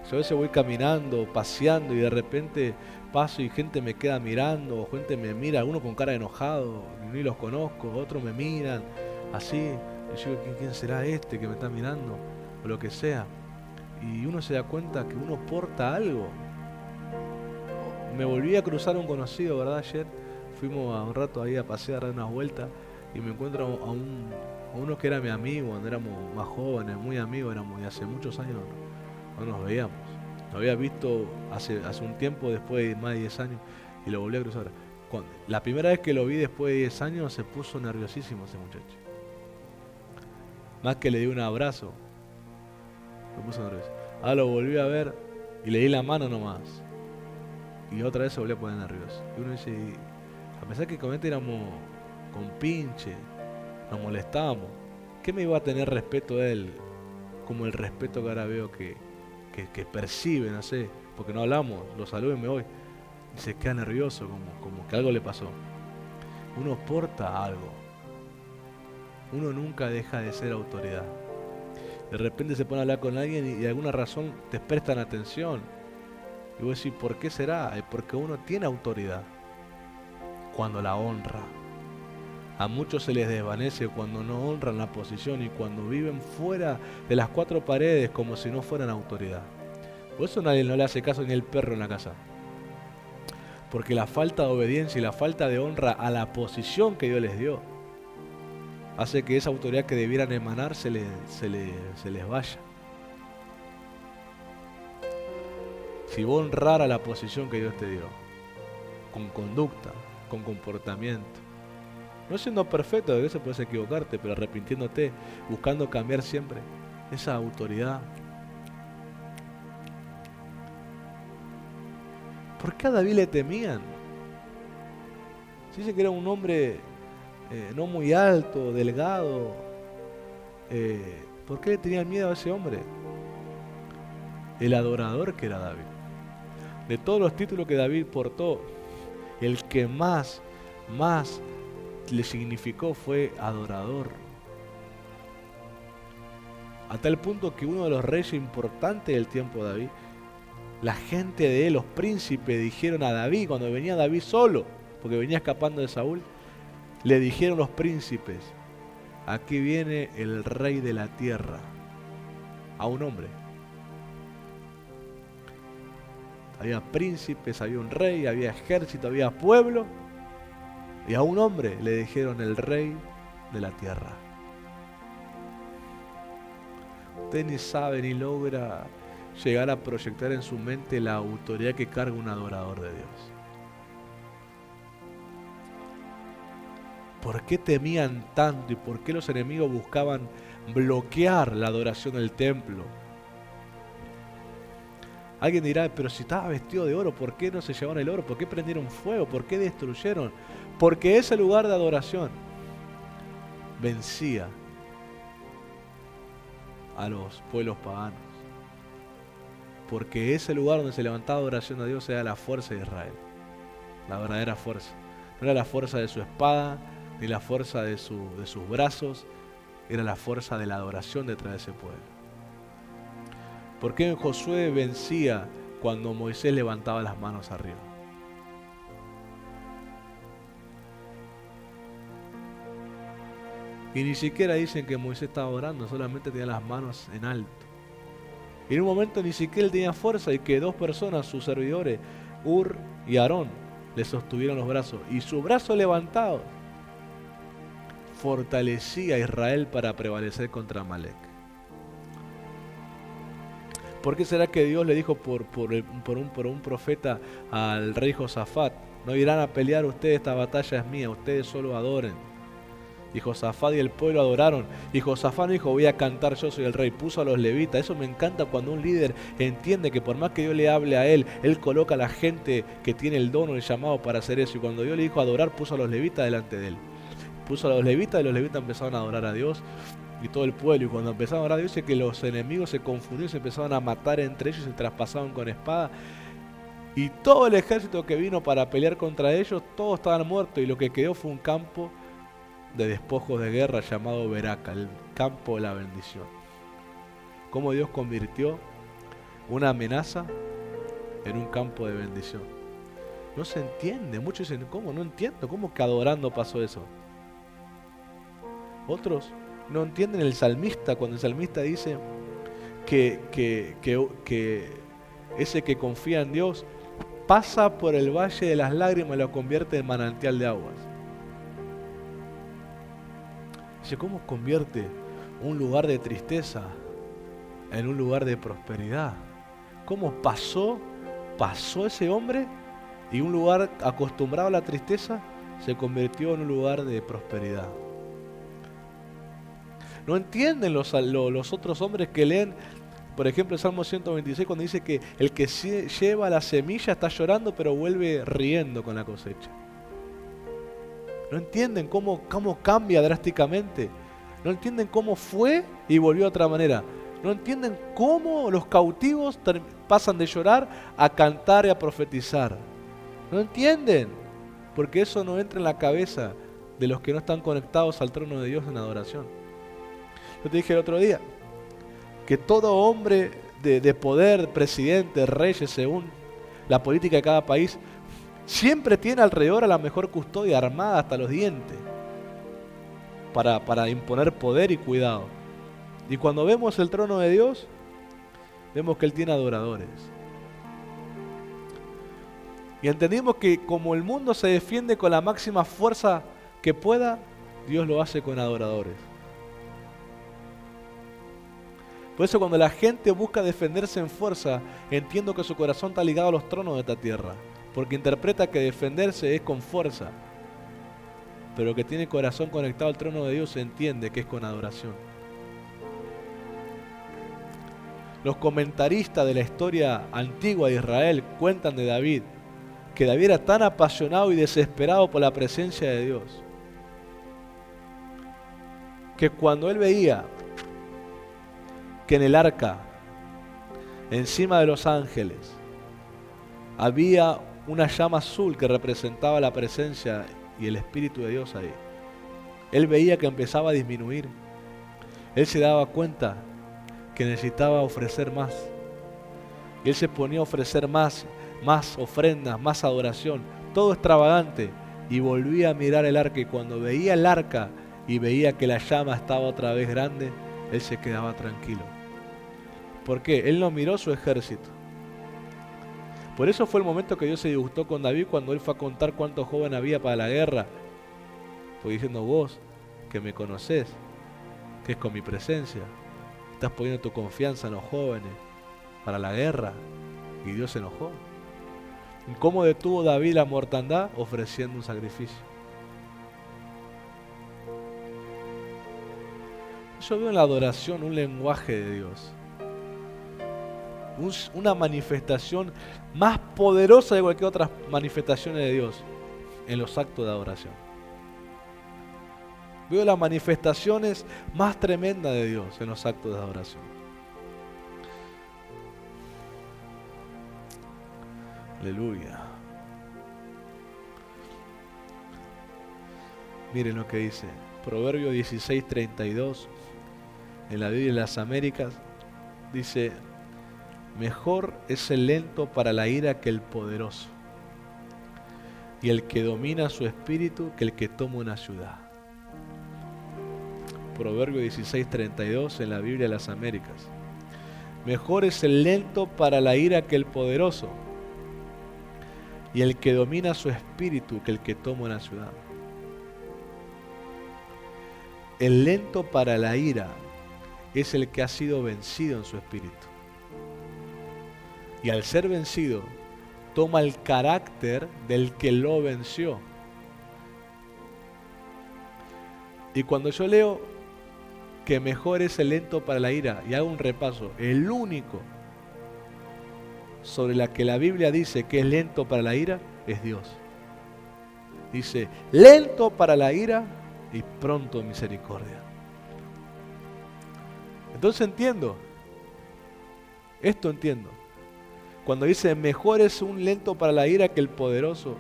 Yo a veces voy caminando, paseando y de repente paso y gente me queda mirando, o gente me mira, algunos con cara de enojado, ni los conozco, otros me miran, así. Y yo digo: ¿quién será este que me está mirando? O lo que sea. Y uno se da cuenta que uno porta algo. Me volví a cruzar un conocido, ¿verdad? Ayer fuimos a un rato ahí a pasear, a dar unas vueltas, y me encuentro a uno que era mi amigo cuando éramos más jóvenes, muy amigos éramos, y hace muchos años no nos veíamos. Lo había visto hace un tiempo, después de más de 10 años, y lo volví a cruzar. La primera vez que lo vi después de 10 años se puso nerviosísimo ese muchacho. Más que le di un abrazo, se puso nervioso. Ahora lo volví a ver y le di la mano nomás. Y otra vez se volvió a poner nervioso. Y uno dice, a pesar que con este éramos con pinche, nos molestábamos, ¿qué me iba a tener respeto a él? Como el respeto que ahora veo que percibe, no sé, porque no hablamos, lo saludo y me voy. Y se queda nervioso, como que algo le pasó. Uno porta algo. Uno nunca deja de ser autoridad. De repente se pone a hablar con alguien y de alguna razón te prestan atención. Y vos decís, ¿por qué será? Es porque uno tiene autoridad cuando la honra. A muchos se les desvanece cuando no honran la posición y cuando viven fuera de las 4 paredes como si no fueran autoridad. Por eso nadie no le hace caso ni el perro en la casa. Porque la falta de obediencia y la falta de honra a la posición que Dios les dio hace que esa autoridad que debieran emanar se les vaya. Si vos honrara la posición que Dios te dio, con conducta, con comportamiento, No siendo perfecto, a veces puedes equivocarte, pero arrepintiéndote, buscando cambiar siempre esa autoridad. ¿Por qué a David le temían? Se dice que era un hombre no muy alto, delgado. ¿Por qué le tenían miedo a ese hombre? El adorador que era David. De todos los títulos que David portó, el que más le significó fue adorador. A tal punto que uno de los reyes importantes del tiempo de David, la gente de él, los príncipes, dijeron a David, cuando venía David solo, porque venía escapando de Saúl, le dijeron los príncipes: aquí viene el rey de la tierra. A un hombre. Había príncipes, había un rey, había ejército, había pueblo. Y a un hombre le dijeron el rey de la tierra. Usted ni sabe ni logra llegar a proyectar en su mente la autoridad que carga un adorador de Dios. ¿Por qué temían tanto y por qué los enemigos buscaban bloquear la adoración del templo? Alguien dirá, pero si estaba vestido de oro, ¿por qué no se llevaron el oro? ¿Por qué prendieron fuego? ¿Por qué destruyeron? Porque ese lugar de adoración vencía a los pueblos paganos. Porque ese lugar donde se levantaba adoración a Dios era la fuerza de Israel. La verdadera fuerza. No era la fuerza de su espada, ni la fuerza de sus brazos. Era la fuerza de la adoración detrás de ese pueblo. ¿Por qué Josué vencía cuando Moisés levantaba las manos arriba? Y ni siquiera dicen que Moisés estaba orando, solamente tenía las manos en alto. Y en un momento ni siquiera él tenía fuerza y que dos personas, sus servidores, Ur y Aarón, le sostuvieron los brazos. Y sus brazos levantados fortalecía a Israel para prevalecer contra Amalek. ¿Por qué será que Dios le dijo por un profeta al rey Josafat: no irán a pelear ustedes, esta batalla es mía, ustedes solo adoren? Y Josafat y el pueblo adoraron. Y Josafat dijo: voy a cantar, yo soy el rey. Puso a los levitas. Eso me encanta cuando un líder entiende que por más que Dios le hable a él coloca a la gente que tiene el don o el llamado para hacer eso. Y cuando Dios le dijo adorar, puso a los levitas delante de él. Puso a los levitas y los levitas empezaron a adorar a Dios. Y todo el pueblo, y cuando empezaron a orar a Dios, dice que los enemigos se confundieron, se empezaron a matar entre ellos, se traspasaban con espada, y todo el ejército que vino para pelear contra ellos, todos estaban muertos, y lo que quedó fue un campo de despojos de guerra llamado Beraca, el campo de la bendición. Cómo Dios convirtió una amenaza en un campo de bendición. No se entiende, muchos dicen: ¿cómo? No entiendo, ¿cómo que adorando pasó eso? Otros no entienden el salmista, cuando el salmista dice que ese que confía en Dios pasa por el valle de las lágrimas y lo convierte en manantial de aguas. Dice: ¿cómo convierte un lugar de tristeza en un lugar de prosperidad? ¿Cómo pasó ese hombre y un lugar acostumbrado a la tristeza se convirtió en un lugar de prosperidad? No entienden los otros hombres que leen, por ejemplo, el Salmo 126, cuando dice que el que lleva la semilla está llorando, pero vuelve riendo con la cosecha. No entienden cómo cambia drásticamente. No entienden cómo fue y volvió de otra manera. No entienden cómo los cautivos pasan de llorar a cantar y a profetizar. No entienden, porque eso no entra en la cabeza de los que no están conectados al trono de Dios en adoración. Yo te dije el otro día que todo hombre de poder, presidente, reyes, según la política de cada país, siempre tiene alrededor a la mejor custodia armada hasta los dientes para imponer poder y cuidado. Y cuando vemos el trono de Dios, vemos que Él tiene adoradores. Y entendimos que como el mundo se defiende con la máxima fuerza que pueda, Dios lo hace con adoradores. Por eso cuando la gente busca defenderse en fuerza, entiendo que su corazón está ligado a los tronos de esta tierra, porque interpreta que defenderse es con fuerza. pero que tiene el corazón conectado al trono de Dios entiende que es con adoración. Los comentaristas de la historia antigua de Israel cuentan de David, que David era tan apasionado y desesperado por la presencia de Dios, que cuando él veía que en el arca, encima de los ángeles, había una llama azul que representaba la presencia y el Espíritu de Dios ahí, él veía que empezaba a disminuir. Él se daba cuenta que necesitaba ofrecer más. Y él se ponía a ofrecer más ofrendas, más adoración, todo extravagante, y volvía a mirar el arca, y cuando veía el arca y veía que la llama estaba otra vez grande, él se quedaba tranquilo. ¿Por qué? Él no miró su ejército. Por eso fue el momento que Dios se disgustó con David cuando él fue a contar cuántos jóvenes había para la guerra. Fue diciendo: vos, que me conocés, que es con mi presencia, estás poniendo tu confianza en los jóvenes para la guerra. Y Dios se enojó. ¿Y cómo detuvo David la mortandad? Ofreciendo un sacrificio. Yo veo en la adoración un lenguaje de Dios, una manifestación más poderosa de cualquier otra manifestación de Dios en los actos de adoración. Veo las manifestaciones más tremendas de Dios en los actos de adoración. Aleluya. Miren lo que dice Proverbio 16:32 en la Biblia de las Américas. Dice: mejor es el lento para la ira que el poderoso, y el que domina su espíritu que el que toma una ciudad. Proverbio 16:32 en la Biblia de las Américas. Mejor es el lento para la ira que el poderoso, y el que domina su espíritu que el que toma una ciudad. El lento para la ira es el que ha sido vencido en su espíritu. Y al ser vencido, toma el carácter del que lo venció. Y cuando yo leo que mejor es el lento para la ira, y hago un repaso, el único sobre la que la Biblia dice que es lento para la ira es Dios. Dice: lento para la ira y pronto en misericordia. Entonces entiendo. Cuando dice mejor es un lento para la ira que el poderoso,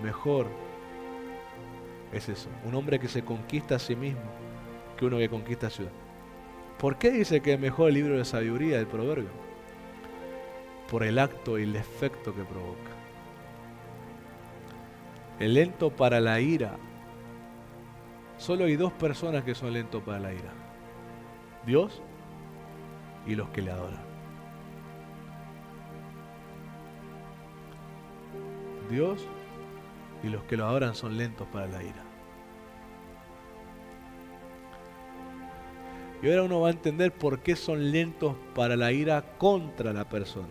mejor es eso, un hombre que se conquista a sí mismo que uno que conquista ciudad. ¿Por qué dice que es mejor el libro de sabiduría del proverbio? Por el acto y el efecto que provoca. El lento para la ira, solo hay dos personas que son lentos para la ira: Dios y los que le adoran. Dios y los que lo adoran son lentos para la ira. Y ahora uno va a entender por qué son lentos para la ira contra la persona.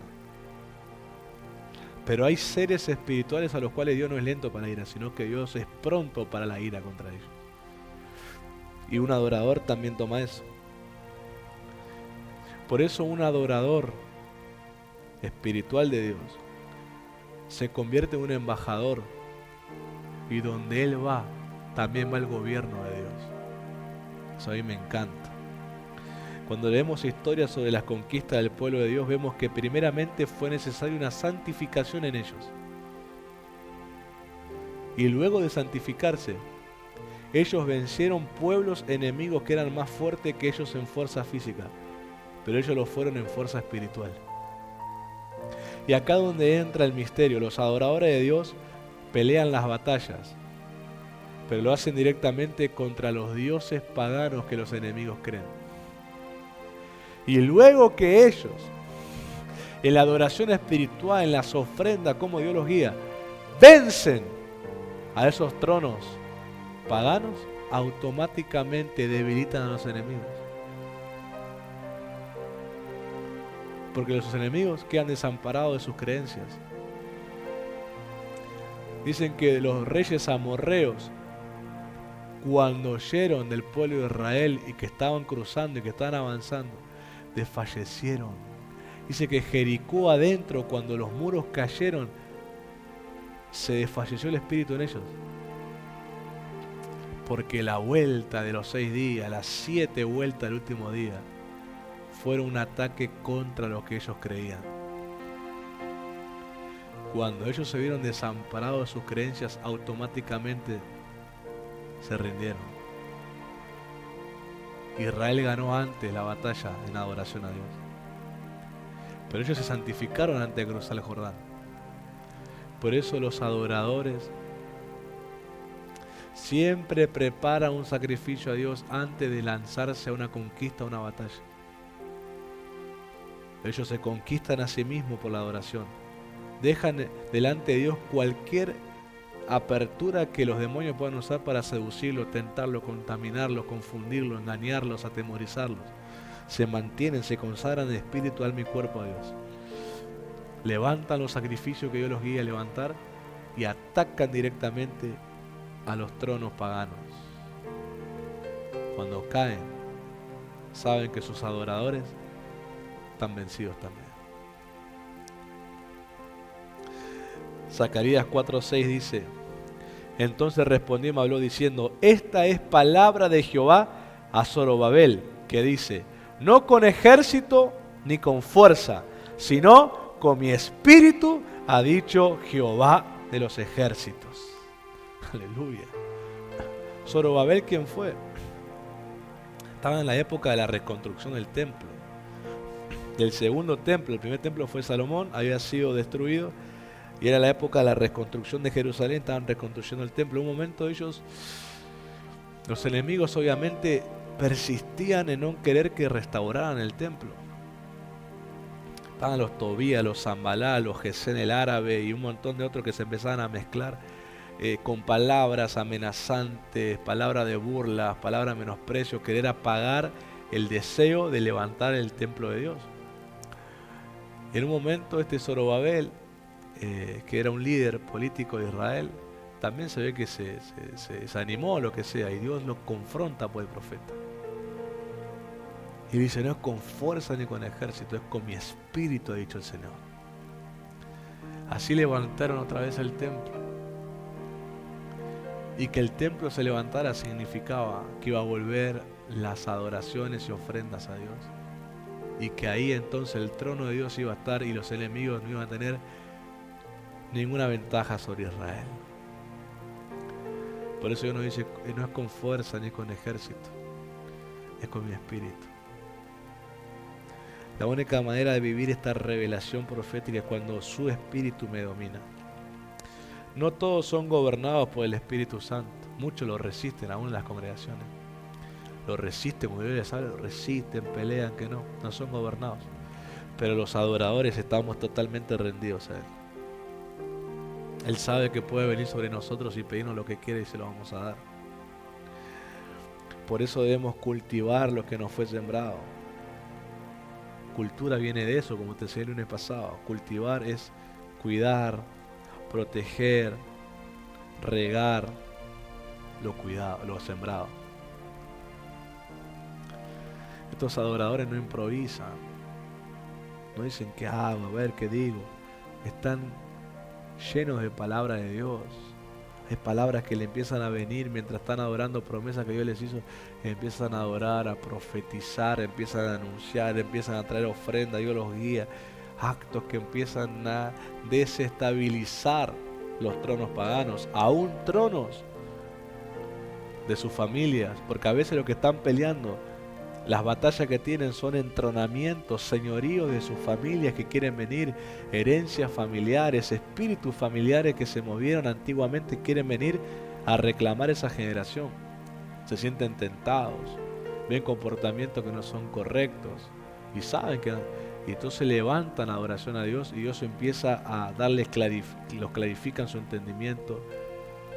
Pero hay seres espirituales a los cuales Dios no es lento para la ira, sino que Dios es pronto para la ira contra ellos. Y un adorador también toma eso. Por eso un adorador espiritual de Dios se convierte en un embajador, y donde él va, también va el gobierno de Dios. Eso a mí me encanta. Cuando leemos historias sobre las conquistas del pueblo de Dios, vemos que primeramente fue necesaria una santificación en ellos. Y luego de santificarse, ellos vencieron pueblos enemigos que eran más fuertes que ellos en fuerza física, pero ellos lo fueron en fuerza espiritual. Y acá donde entra el misterio, los adoradores de Dios pelean las batallas, pero lo hacen directamente contra los dioses paganos que los enemigos creen. Y luego que ellos, en la adoración espiritual, en las ofrendas, como Dios los guía, vencen a esos tronos paganos, automáticamente debilitan a los enemigos. Porque los enemigos quedan desamparados de sus creencias. Dicen que los reyes amorreos cuando oyeron del pueblo de Israel y que estaban cruzando y que estaban avanzando, desfallecieron. Dice que Jericó adentro, cuando los muros cayeron, se desfalleció el espíritu en ellos. Porque la vuelta de los 6 días, las 7 vueltas del último día, fueron un ataque contra lo que ellos creían. Cuando ellos se vieron desamparados de sus creencias, automáticamente se rindieron. Israel ganó antes la batalla en adoración a Dios. Pero ellos se santificaron antes de cruzar el Jordán. Por eso los adoradores siempre preparan un sacrificio a Dios antes de lanzarse a una conquista, a una batalla. Ellos se conquistan a sí mismos por la adoración. Dejan delante de Dios cualquier apertura que los demonios puedan usar para seducirlos, tentarlos, contaminarlos, confundirlos, engañarlos, atemorizarlos. Se mantienen, se consagran de espíritu, alma y cuerpo a Dios. Levantan los sacrificios que Dios los guía a levantar y atacan directamente a los tronos paganos. Cuando caen, saben que sus adoradores están vencidos también. Zacarías 4:6 dice: entonces respondió y me habló diciendo: esta es palabra de Jehová a Zorobabel, que dice: no con ejército ni con fuerza, sino con mi espíritu, ha dicho Jehová de los ejércitos. Aleluya. Zorobabel, ¿quién fue? Estaba en la época de la reconstrucción del templo, del segundo templo. El primer templo fue Salomón, había sido destruido, y era la época de la reconstrucción de Jerusalén. Estaban reconstruyendo el templo. En un momento ellos, los enemigos obviamente, persistían en no querer que restauraran el templo. Estaban los Tobías, los Zambalá, los Gesén el árabe y un montón de otros que se empezaban a mezclar con palabras amenazantes, palabras de burlas, palabras de menosprecio, querer apagar el deseo de levantar el templo de Dios. En un momento este Zorobabel, que era un líder político de Israel, también se ve que se desanimó o lo que sea, y Dios lo confronta por el profeta. Y dice: no es con fuerza ni con ejército, es con mi espíritu, ha dicho el Señor. Así levantaron otra vez el templo. Y que el templo se levantara significaba que iba a volver las adoraciones y ofrendas a Dios. Y que ahí entonces el trono de Dios iba a estar y los enemigos no iban a tener ninguna ventaja sobre Israel. Por eso Dios nos dice: no es con fuerza ni con ejército, es con mi espíritu. La única manera de vivir esta revelación profética es cuando su espíritu me domina. No todos son gobernados por el Espíritu Santo. Muchos lo resisten, aún en las congregaciones. Lo resisten, como Dios les habla, lo resisten, pelean, que no son gobernados. Pero los adoradores estamos totalmente rendidos a Él. Él sabe que puede venir sobre nosotros y pedirnos lo que quiere y se lo vamos a dar. Por eso debemos cultivar lo que nos fue sembrado. Cultura viene de eso, como te decía el lunes pasado. Cultivar es cuidar, proteger, regar lo sembrado. Estos adoradores no improvisan, no dicen qué hago, a ver qué digo. Están llenos de palabra de Dios. Hay palabras que le empiezan a venir mientras están adorando, promesas que Dios les hizo. Empiezan a adorar, a profetizar, empiezan a anunciar, empiezan a traer ofrenda, Dios los guía. Actos que empiezan a desestabilizar los tronos paganos, aún tronos de sus familias, porque a veces lo que están peleando, las batallas que tienen son entronamientos, señoríos de sus familias que quieren venir, herencias familiares, espíritus familiares que se movieron antiguamente, quieren venir a reclamar esa generación. Se sienten tentados, ven comportamientos que no son correctos y saben que y entonces levantan adoración a Dios y Dios empieza a darles los clarifican su entendimiento,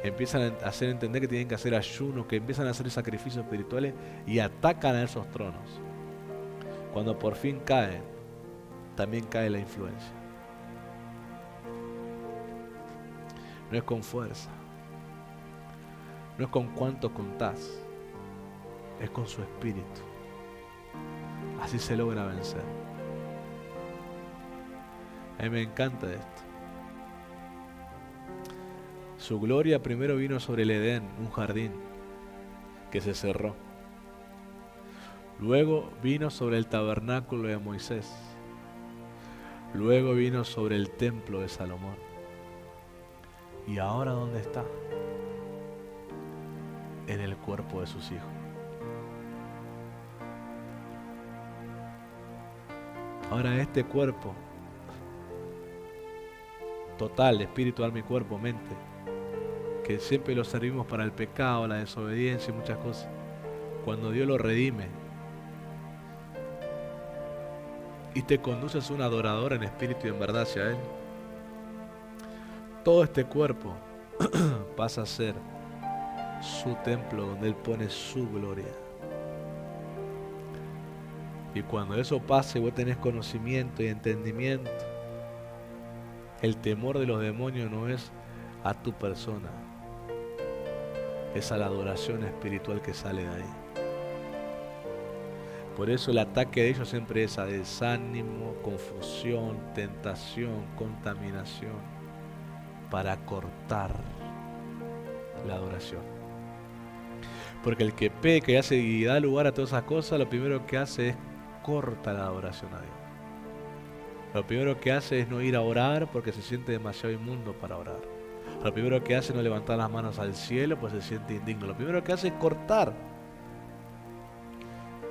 empiezan a hacer entender que tienen que hacer ayunos, que empiezan a hacer sacrificios espirituales y atacan a esos tronos. Cuando por fin caen, también cae la influencia. No es con fuerza, no es con cuánto contás, es con su espíritu. Así se logra vencer. A mí me encanta esto. Su gloria primero vino sobre el Edén, un jardín que se cerró. Luego vino sobre el tabernáculo de Moisés. Luego vino sobre el templo de Salomón. ¿Y ahora dónde está? En el cuerpo de sus hijos. Ahora este cuerpo, total, espíritu, alma y cuerpo, mente, que siempre lo servimos para el pecado, la desobediencia y muchas cosas, cuando Dios lo redime y te conduces a un adorador en espíritu y en verdad hacia Él, todo este cuerpo pasa a ser su templo donde Él pone su gloria. Y cuando eso pase y vos tenés conocimiento y entendimiento, el temor de los demonios no es a tu persona, es a la adoración espiritual que sale de ahí. Por eso el ataque de ellos siempre es a desánimo, confusión, tentación, contaminación, para cortar la adoración. Porque el que peca y hace y da lugar a todas esas cosas, lo primero que hace es corta la adoración a Dios. Lo primero que hace es no ir a orar porque se siente demasiado inmundo para orar. Lo primero que hace es no levantar las manos al cielo pues se siente indigno. Lo primero que hace es cortar.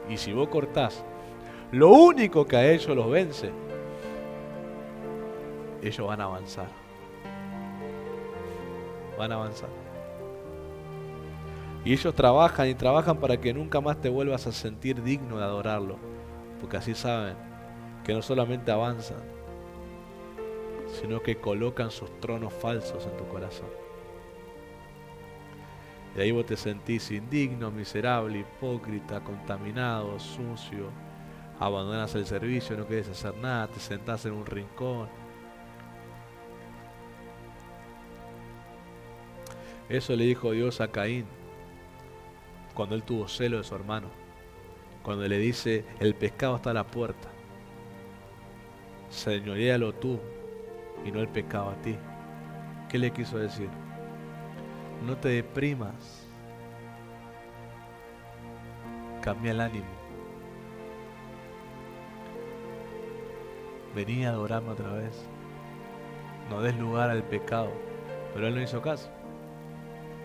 Y si vos cortás, lo único que a ellos los vence, ellos van a avanzar. Van a avanzar. Y ellos trabajan y trabajan para que nunca más te vuelvas a sentir digno de adorarlo. Porque así saben que no solamente avanzan, sino que colocan sus tronos falsos en tu corazón. Y ahí vos te sentís indigno, miserable, hipócrita, contaminado, sucio. Abandonas el servicio, no querés hacer nada, te sentás en un rincón. Eso le dijo Dios a Caín cuando él tuvo celo de su hermano. Cuando le dice, el pescado está a la puerta. Señoréalo tú y no el pecado a ti. ¿Qué le quiso decir? No te deprimas. Cambia el ánimo. Vení a adorarme otra vez. No des lugar al pecado. Pero él no hizo caso.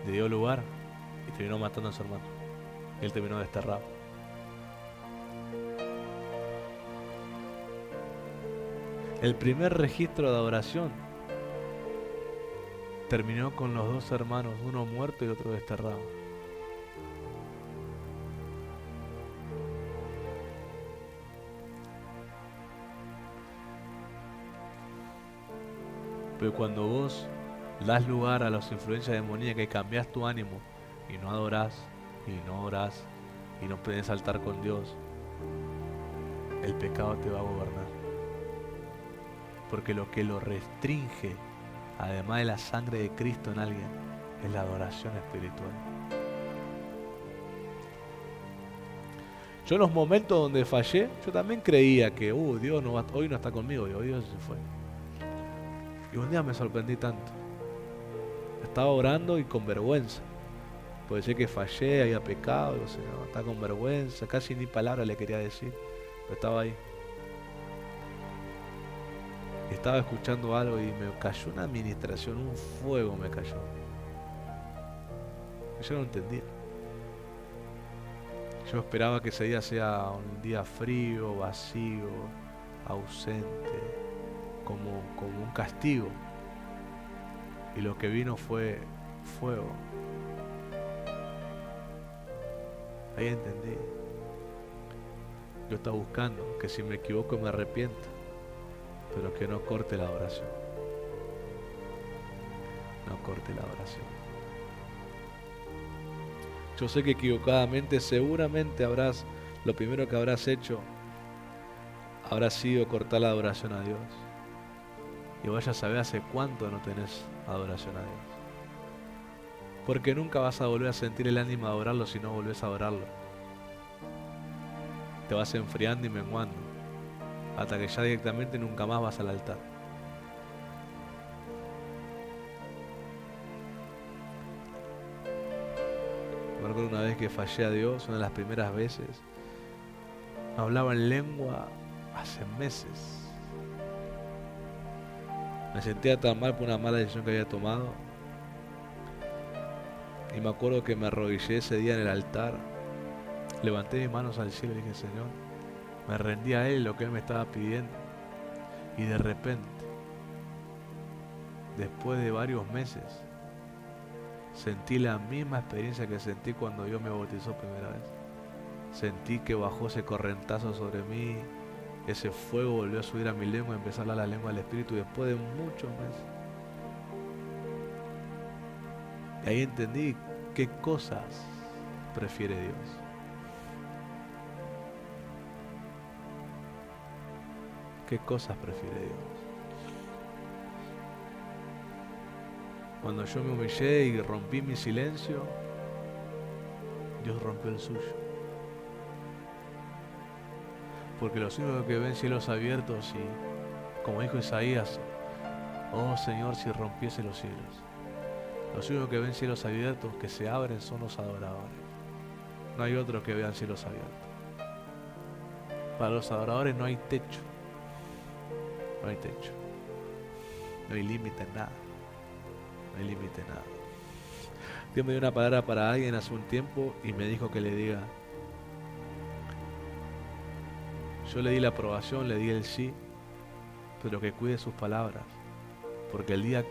Le dio lugar y terminó matando a su hermano. Él terminó desterrado. El primer registro de adoración terminó con los dos hermanos, uno muerto y otro desterrado. Pero cuando vos das lugar a las influencias demoníacas y cambias tu ánimo y no adorás y no orás y no puedes saltar con Dios, el pecado te va a gobernar. Porque lo que lo restringe, además de la sangre de Cristo en alguien, es la adoración espiritual. Yo en los momentos donde fallé, yo también creía que Dios no va, hoy no está conmigo, y hoy Dios se fue. Y un día me sorprendí tanto. Estaba orando y con vergüenza. Puede ser que fallé, había pecado, digo, Señor, está con vergüenza, casi ni palabra le quería decir, pero estaba ahí. Estaba escuchando algo y me cayó una administración, un fuego me cayó. Yo no entendía. Yo esperaba que ese día sea un día frío, vacío, ausente, como un castigo. Y lo que vino fue fuego. Ahí entendí. Yo estaba buscando que si me equivoco me arrepienta, pero que no corte la adoración. No corte la adoración. Yo sé que equivocadamente, seguramente lo primero que habrás hecho habrá sido cortar la adoración a Dios. Y vaya a saber hace cuánto no tenés adoración a Dios. Porque nunca vas a volver a sentir el ánimo de adorarlo si no volvés a adorarlo. Te vas enfriando y menguando, hasta que ya directamente nunca más vas al altar. Me acuerdo una vez que fallé a Dios, una de las primeras veces. No hablaba en lengua hace meses. Me sentía tan mal por una mala decisión que había tomado. Y me acuerdo que me arrodillé ese día en el altar. Levanté mis manos al cielo y dije, Señor, me rendí a Él lo que Él me estaba pidiendo. Y de repente, después de varios meses, sentí la misma experiencia que sentí cuando Dios me bautizó primera vez. Sentí que bajó ese correntazo sobre mí, ese fuego volvió a subir a mi lengua y empecé a hablar la lengua del Espíritu después de muchos meses. Y ahí entendí qué cosas prefiere Dios. ¿Qué cosas prefiere Dios? Cuando yo me humillé y rompí mi silencio, Dios rompió el suyo. Porque los únicos que ven cielos abiertos y, como dijo Isaías, oh Señor, si rompiese los cielos. Los únicos que ven cielos abiertos que se abren son los adoradores. No hay otros que vean cielos abiertos. Para los adoradores no hay techo. No hay techo. No hay límite en nada. No hay límite en nada. Dios me dio una palabra para alguien hace un tiempo y me dijo que le diga. Yo le di la aprobación, le di el sí, pero que cuide sus palabras. Porque el día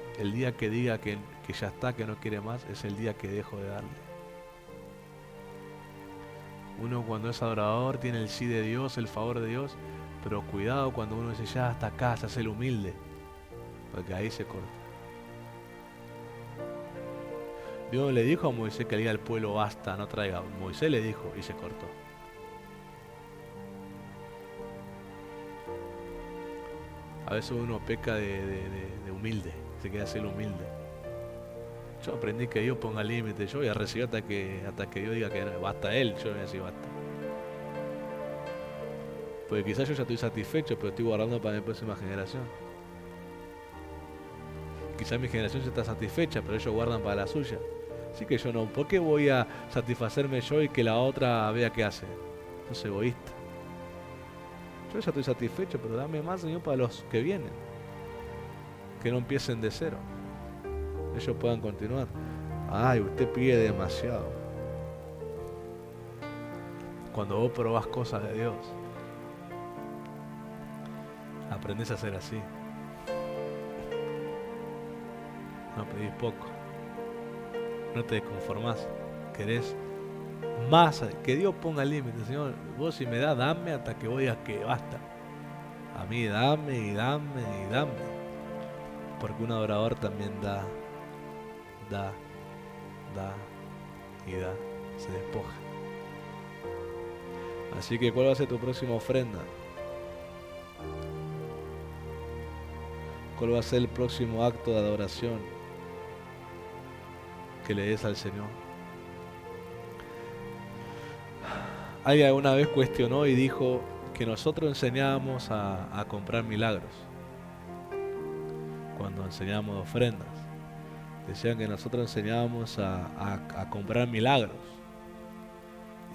que diga que ya está, que no quiere más, es el día que dejo de darle. Uno cuando es adorador tiene el sí de Dios, el favor de Dios, pero cuidado cuando uno dice ya hasta acá, se hace el humilde, porque ahí se corta. Dios le dijo a Moisés que le diga al pueblo basta, no traiga. Moisés le dijo y se cortó. A veces uno peca de humilde, se queda ser humilde. Yo aprendí que Dios ponga límites, yo voy a recibir hasta que Dios diga que no, basta Él, yo voy a decir basta. Porque quizás yo ya estoy satisfecho, pero estoy guardando para mi próxima generación. Quizás mi generación ya está satisfecha, pero ellos guardan para la suya. Así que yo no, ¿por qué voy a satisfacerme yo y que la otra vea qué hace? Eso es egoísta. Yo ya estoy satisfecho, pero dame más, Señor, para los que vienen. Que no empiecen de cero. Ellos puedan continuar. Ay, usted pide demasiado. Cuando vos probás cosas de Dios, aprendés a ser así. No pedís poco. No te desconformás. Querés más, que Dios ponga límites. Señor, vos si me das, dame hasta que vos digas que basta. A mí dame y dame y dame. Porque un adorador también da y da, se despoja. Así que ¿cuál va a ser tu próxima ofrenda? ¿Cuál va a ser el próximo acto de adoración que le des al Señor? Alguien alguna vez cuestionó y dijo que nosotros enseñábamos a comprar milagros cuando enseñábamos ofrendas. Decían que nosotros enseñábamos a comprar milagros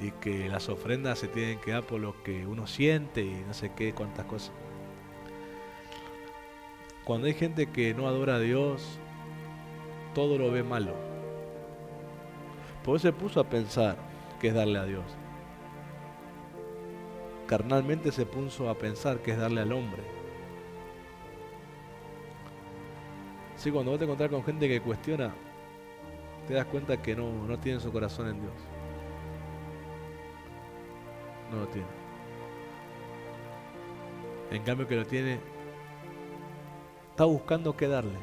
y que las ofrendas se tienen que dar por lo que uno siente y no sé qué, cuántas cosas. Cuando hay gente que no adora a Dios, todo lo ve malo. Por eso se puso a pensar qué es darle a Dios. Carnalmente se puso a pensar qué es darle al hombre. Sí, cuando vos te encontrás con gente que cuestiona, te das cuenta que no tiene su corazón en Dios. No lo tiene. En cambio que lo tiene, está buscando qué darle.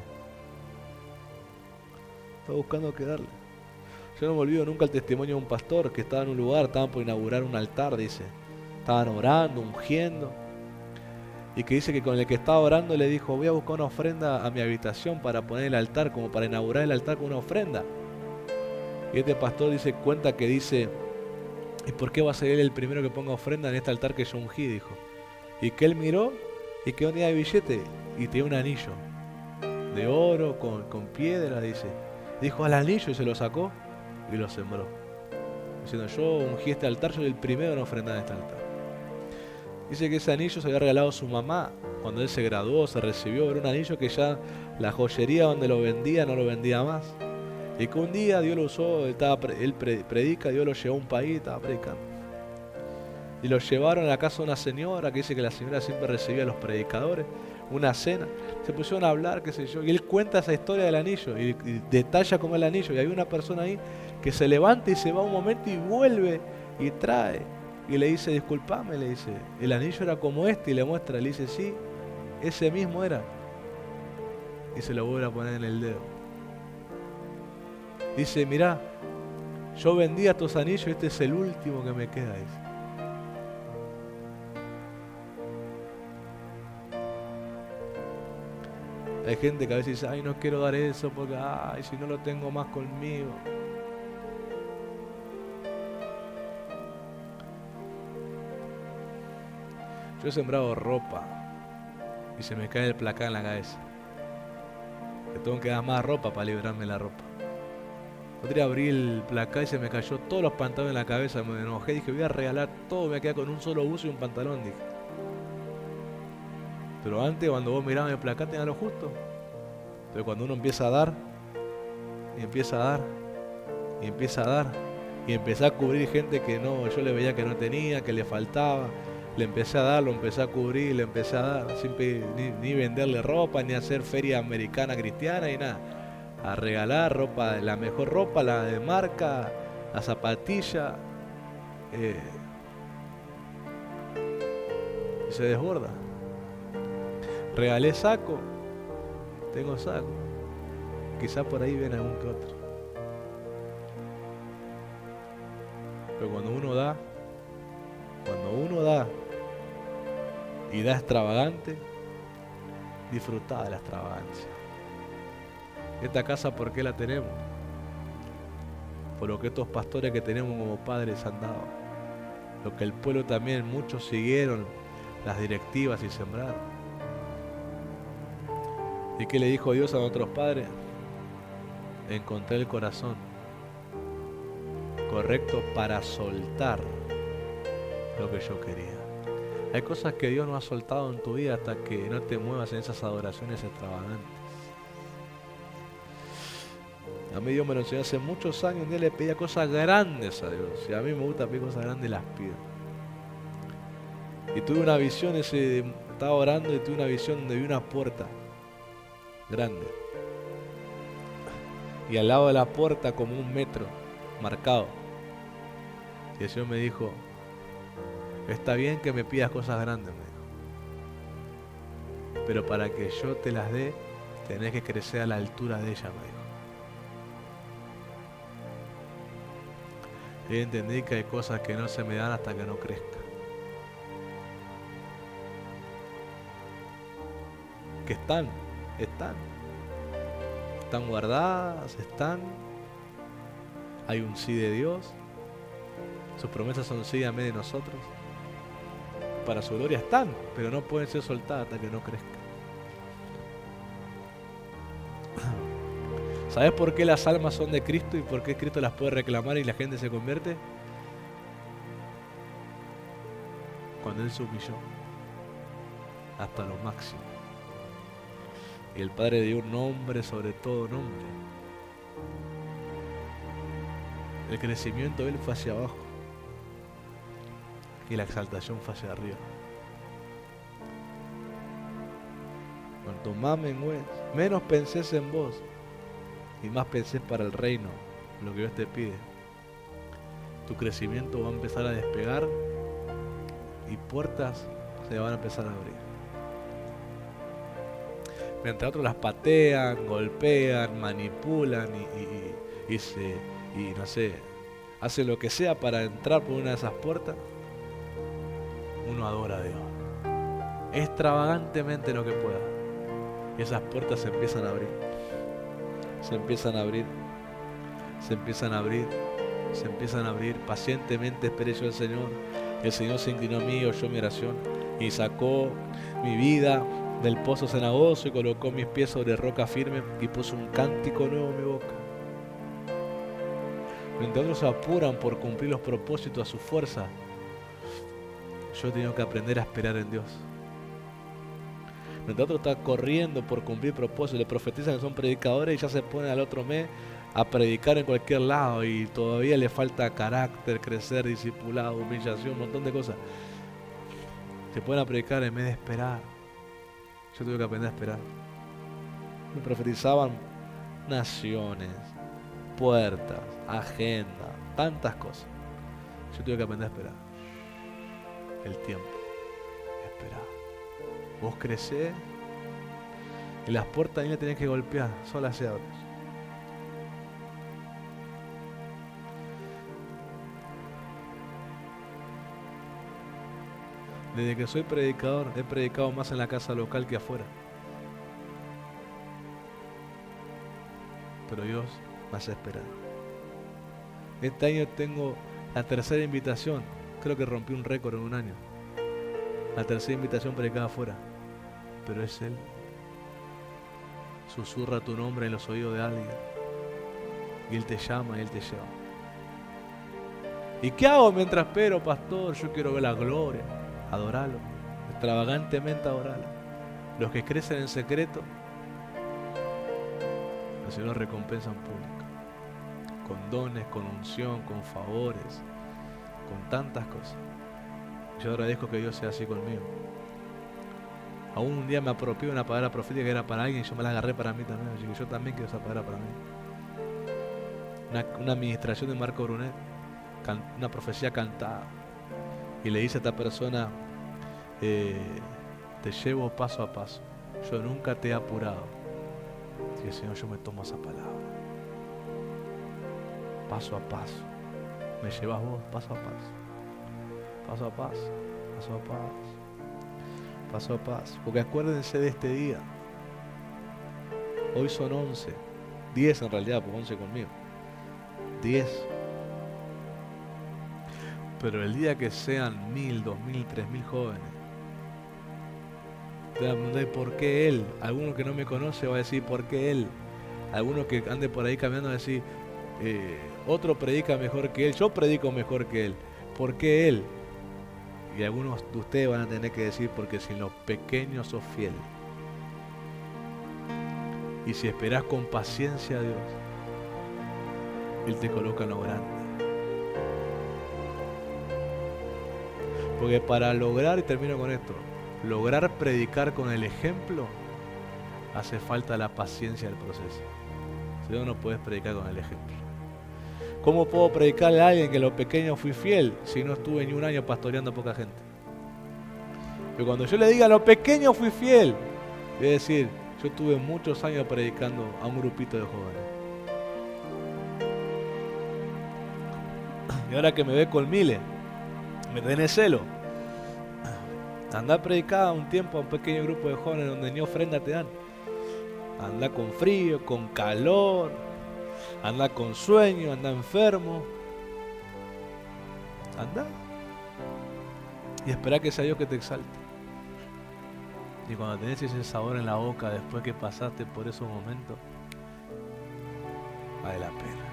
Está buscando qué darle. Yo no me olvido nunca el testimonio de un pastor que estaba en un lugar, estaban por inaugurar un altar, dice. Estaban orando, ungiendo. Y que dice que con el que estaba orando le dijo, voy a buscar una ofrenda a mi habitación para poner el altar, como para inaugurar el altar con una ofrenda. Y este pastor cuenta que dice, ¿y por qué va a ser él el primero que ponga ofrenda en este altar que yo ungí? Dijo. Y que él miró y que un día de billete y tenía un anillo de oro con piedra, dice. Dijo al anillo y se lo sacó y lo sembró. Diciendo, yo ungí este altar, soy el primero en ofrendar en este altar. Dice que ese anillo se había regalado su mamá cuando él se graduó, se recibió. Era un anillo que ya la joyería donde lo vendía no lo vendía más. Y que un día Dios lo usó, él predica, Dios lo llevó a un país, estaba predicando. Y lo llevaron a la casa de una señora, que dice que la señora siempre recibía a los predicadores, una cena. Se pusieron a hablar, qué sé yo, y él cuenta esa historia del anillo, y detalla cómo es el anillo. Y hay una persona ahí que se levanta y se va un momento y vuelve y trae. Y le dice, disculpame, le dice, el anillo era como este, y le muestra, le dice, sí, ese mismo era. Y se lo vuelve a poner en el dedo. Dice, mirá, yo vendía tus anillos y este es el último que me queda, dice. Hay gente que a veces dice, ay, no quiero dar eso porque, ay, si no lo tengo más conmigo. Yo he sembrado ropa y se me cae el placar en la cabeza. Que tengo que dar más ropa para librarme de la ropa. Otro día abrí el placar y se me cayó todos los pantalones en la cabeza. Me enojé, dije, voy a regalar todo, me voy a quedar con un solo uso y un pantalón, dije. Pero antes, cuando vos mirabas el placar, tenía lo justo. Pero cuando uno empieza a dar, y empieza a dar, y empieza a dar, y empecé a cubrir gente que no, yo le veía que no tenía, que le faltaba, le empecé a dar, lo empecé a cubrir, le empecé a dar, sin ni venderle ropa, ni hacer feria americana cristiana, ni nada. A regalar ropa, la mejor ropa, la de marca, la zapatilla, y se desborda. Regalé saco, tengo saco, quizás por ahí ven algún que otro. Pero cuando uno da y da extravagante, disfruta de la extravagancia. Esta casa, ¿por qué la tenemos? Por lo que estos pastores que tenemos como padres han dado. Lo que el pueblo también, muchos siguieron las directivas y sembraron. ¿Y qué le dijo Dios a nuestros padres? Encontré el corazón correcto para soltar lo que yo quería. Hay cosas que Dios no ha soltado en tu vida hasta que no te muevas en esas adoraciones extravagantes. A mí Dios me lo enseñó hace muchos años. Un día le pedía cosas grandes a Dios. Y a mí me gusta pedir cosas grandes y las pido. Y tuve una visión, estaba orando y tuve una visión donde vi una puerta grande. Y al lado de la puerta como 1 metro marcado. Y el Señor me dijo, está bien que me pidas cosas grandes, me dijo. Pero para que yo te las dé, tenés que crecer a la altura de ella, me dijo. Y entendí que hay cosas que no se me dan hasta que no crezca. Que están guardadas, hay un sí de Dios, sus promesas son sí amén de nosotros, para su gloria están, pero no pueden ser soltadas hasta que no crezcan. ¿Sabes por qué las almas son de Cristo y por qué Cristo las puede reclamar y la gente se convierte? Cuando Él se humilló hasta lo máximo. Y el Padre dio un nombre sobre todo nombre. El crecimiento de Él fue hacia abajo y la exaltación fue hacia arriba. Cuanto más menos pensés en vos y más pensés para el reino, lo que Dios te pide, tu crecimiento va a empezar a despegar y puertas se van a empezar a abrir. Mientras otros las patean, golpean, manipulan y no sé, hacen lo que sea para entrar por una de esas puertas, uno adora a Dios extravagantemente lo que pueda. Y esas puertas se empiezan a abrir. Se empiezan a abrir. se empiezan a abrir, pacientemente esperé yo al Señor. El Señor se inclinó a mí, oyó mi oración y sacó mi vida del pozo cenagoso y colocó mis pies sobre roca firme y puso un cántico nuevo en mi boca. Mientras otros se apuran por cumplir los propósitos a su fuerza, yo he tenido que aprender a esperar en Dios. Mientras otros están corriendo por cumplir propósitos, le profetizan que son predicadores y ya se ponen al otro mes a predicar en cualquier lado y todavía le falta carácter, crecer, discipulado, humillación, un montón de cosas. Se pueden a predicar en vez de esperar. Yo tuve que aprender a esperar. Me profetizaban naciones, puertas, agenda, tantas cosas. Yo tuve que aprender a esperar. El tiempo. Esperar. Vos crecés y las puertas ni las tenés que golpear, solas se abren. Desde que soy predicador, he predicado más en la casa local que afuera. Pero Dios me hace esperar. Este año tengo la tercera invitación. Creo que rompí un récord en un año. La tercera invitación predicada afuera. Pero es Él. Susurra tu nombre en los oídos de alguien. Y Él te llama y Él te lleva. ¿Y qué hago mientras espero, pastor? Yo quiero ver la gloria. Adorarlo, extravagantemente adorarlo. Los que crecen en secreto, el Señor recompensa en público, con dones, con unción, con favores, con tantas cosas. Yo agradezco que Dios sea así conmigo. Aún un día me apropié de una palabra profética que era para alguien y yo me la agarré para mí también, así que yo también quiero esa palabra para mí. Una administración de Marco Brunet, una profecía cantada. Y le dice a esta persona, te llevo paso a paso. Yo nunca te he apurado. Y el Señor, yo me tomo esa palabra. Paso a paso. Me llevas vos paso a paso. Paso a paso. Paso a paso. Paso a paso. Porque acuérdense de este día. Hoy son 11. 10 en realidad, porque 11 conmigo. 10. Pero el día que sean 1000, 2000, 3000 jóvenes, te van a preguntar ¿por qué él? Alguno que no me conoce va a decir ¿por qué él? Alguno que ande por ahí caminando va a decir otro predica mejor que él, yo predico mejor que él, ¿por qué él? Y algunos de ustedes van a tener que decir porque si en los pequeños sos fiel y si esperás con paciencia a Dios, Él te coloca en lo grande. Porque para lograr, y termino con esto, lograr predicar con el ejemplo, hace falta la paciencia del proceso. Si no, no puedes predicar con el ejemplo. ¿Cómo puedo predicarle a alguien que en lo pequeño fui fiel si no estuve ni un año pastoreando a poca gente? Pero cuando yo le diga a lo pequeño fui fiel, voy a decir, yo tuve muchos años predicando a un grupito de jóvenes. Y ahora que me ve con miles, me tiene celo. Anda a predicar un tiempo a un pequeño grupo de jóvenes donde ni ofrenda te dan. Anda con frío, con calor, anda con sueño, anda enfermo. Anda. Y espera que sea Dios que te exalte. Y cuando tenés ese sabor en la boca después que pasaste por esos momentos, vale la pena.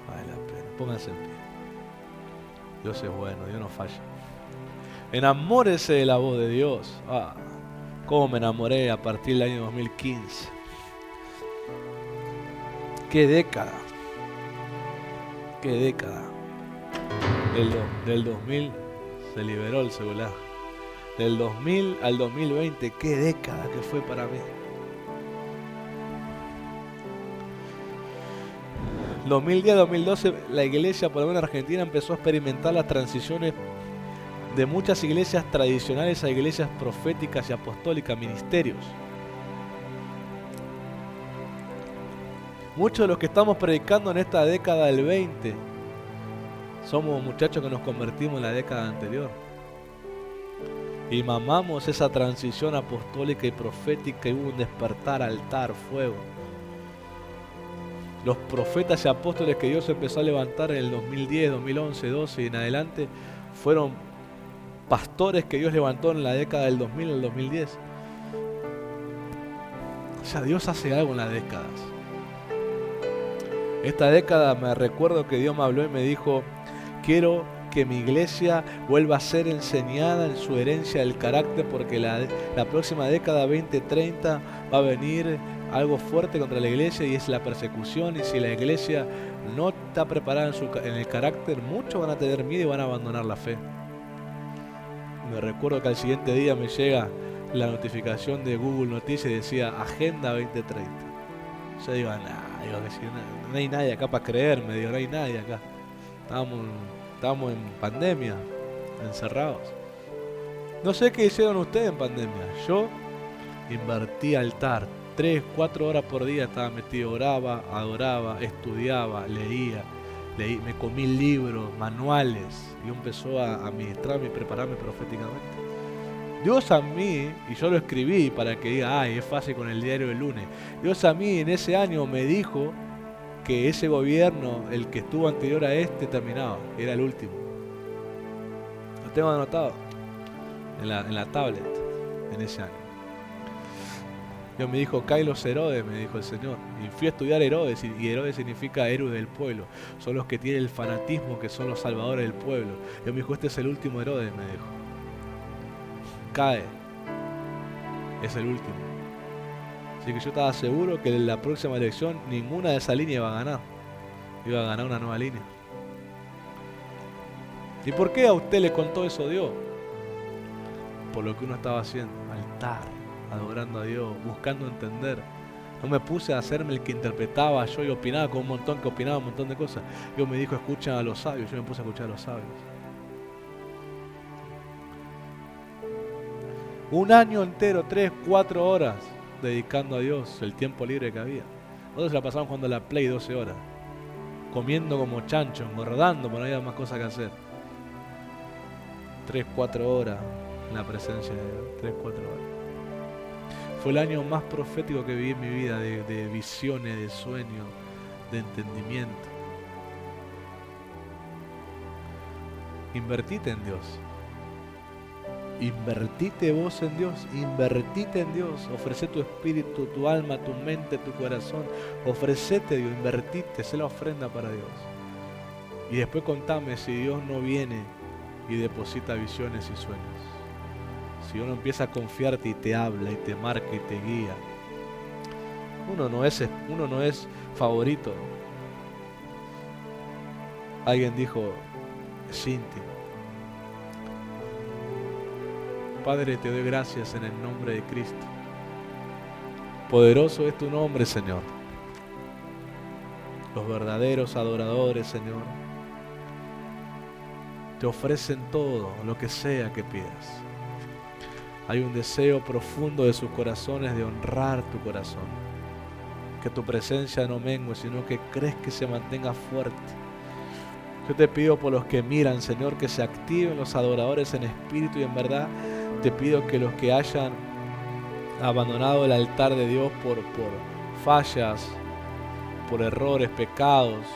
Vale la pena. Pónganse en pie. Dios es bueno, Dios no falla. Enamórese de la voz de Dios. Cómo me enamoré a partir del año 2015. Qué década. Qué década. Del 2000 se liberó el celular. Del 2000 al 2020, qué década que fue para mí. 2010-2012 la iglesia, por lo menos en Argentina, empezó a experimentar las transiciones de muchas iglesias tradicionales a iglesias proféticas y apostólicas, ministerios. Muchos de los que estamos predicando en esta década del 20 somos muchachos que nos convertimos en la década anterior y mamamos esa transición apostólica y profética y hubo un despertar, altar, fuego. Los profetas y apóstoles que Dios empezó a levantar en el 2010, 2011, 12 y en adelante fueron pastores que Dios levantó en la década del 2000 al 2010. O sea, Dios hace algo en las décadas. Esta década me recuerdo que Dios me habló y me dijo: quiero que mi iglesia vuelva a ser enseñada en su herencia del carácter, porque la próxima década 2030 va a venir algo fuerte contra la iglesia y es la persecución, y si la iglesia no está preparada en el carácter, muchos van a tener miedo y van a abandonar la fe. Me recuerdo que al siguiente día me llega la notificación de Google Noticias y decía Agenda 2030. Yo digo, no hay nadie acá para creerme, digo, no hay nadie acá. Estábamos en pandemia, encerrados. No sé qué hicieron ustedes en pandemia. Yo invertí altar. 3, 4 horas por día estaba metido, oraba, adoraba, estudiaba, leía, me comí libros, manuales. Y empezó a administrarme y prepararme proféticamente. Dios a mí, y yo lo escribí para que diga, es fácil con el diario del lunes. Dios a mí en ese año me dijo que ese gobierno, el que estuvo anterior a este, terminaba, era el último. Lo tengo anotado en la tablet, en ese año. Dios me dijo, caen los Herodes, me dijo el Señor. Y fui a estudiar Herodes, y Herodes significa héroe del pueblo. Son los que tienen el fanatismo, que son los salvadores del pueblo. Dios me dijo, este es el último Herodes, me dijo. Cae, es el último. Así que yo estaba seguro que en la próxima elección ninguna de esas líneas iba a ganar. Iba a ganar una nueva línea. ¿Y por qué a usted le contó eso Dios? Por lo que uno estaba haciendo, altar, adorando a Dios, buscando entender. No me puse a hacerme el que interpretaba yo y opinaba con un montón que opinaba un montón de cosas. Dios me dijo, escucha a los sabios. Yo me puse a escuchar a los sabios. Un año entero, 3, 4 horas dedicando a Dios el tiempo libre que había. Nosotros la pasamos jugando a la Play 12 horas, comiendo como chancho, engordando, porque no había más cosas que hacer. 3, 4 horas en la presencia de Dios, 3, 4 horas. Fue el año más profético que viví en mi vida, de visiones, de sueños, de entendimiento. Invertite en Dios. Invertite vos en Dios, invertite en Dios, ofrece tu espíritu, tu alma, tu mente, tu corazón, ofrecete Dios, invertite, sé la ofrenda para Dios. Y después contame si Dios no viene y deposita visiones y sueños. Si uno empieza a confiarte y te habla y te marca y te guía. Uno no es favorito. Alguien dijo, es íntimo. Padre, te doy gracias en el nombre de Cristo. Poderoso es tu nombre, Señor. Los verdaderos adoradores, Señor, te ofrecen todo, lo que sea que pidas. Hay un deseo profundo de sus corazones de honrar tu corazón. Que tu presencia no mengue, sino que crees que se mantenga fuerte. Yo te pido por los que miran, Señor, que se activen los adoradores en espíritu y en verdad. Te pido que los que hayan abandonado el altar de Dios por fallas, por errores, pecados,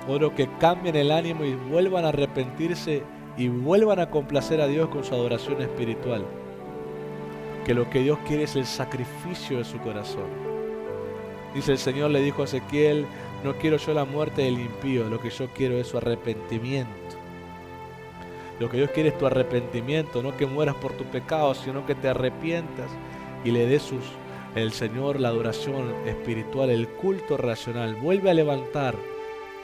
oro que cambien el ánimo y vuelvan a arrepentirse y vuelvan a complacer a Dios con su adoración espiritual. Que lo que Dios quiere es el sacrificio de su corazón. Dice el Señor, le dijo a Ezequiel, no quiero yo la muerte del impío, lo que yo quiero es su arrepentimiento. Lo que Dios quiere es tu arrepentimiento, no que mueras por tu pecado, sino que te arrepientas y le des el Señor la adoración espiritual, el culto racional. Vuelve a levantar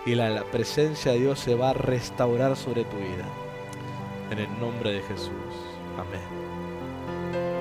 y la presencia de Dios se va a restaurar sobre tu vida. En el nombre de Jesús. Amén.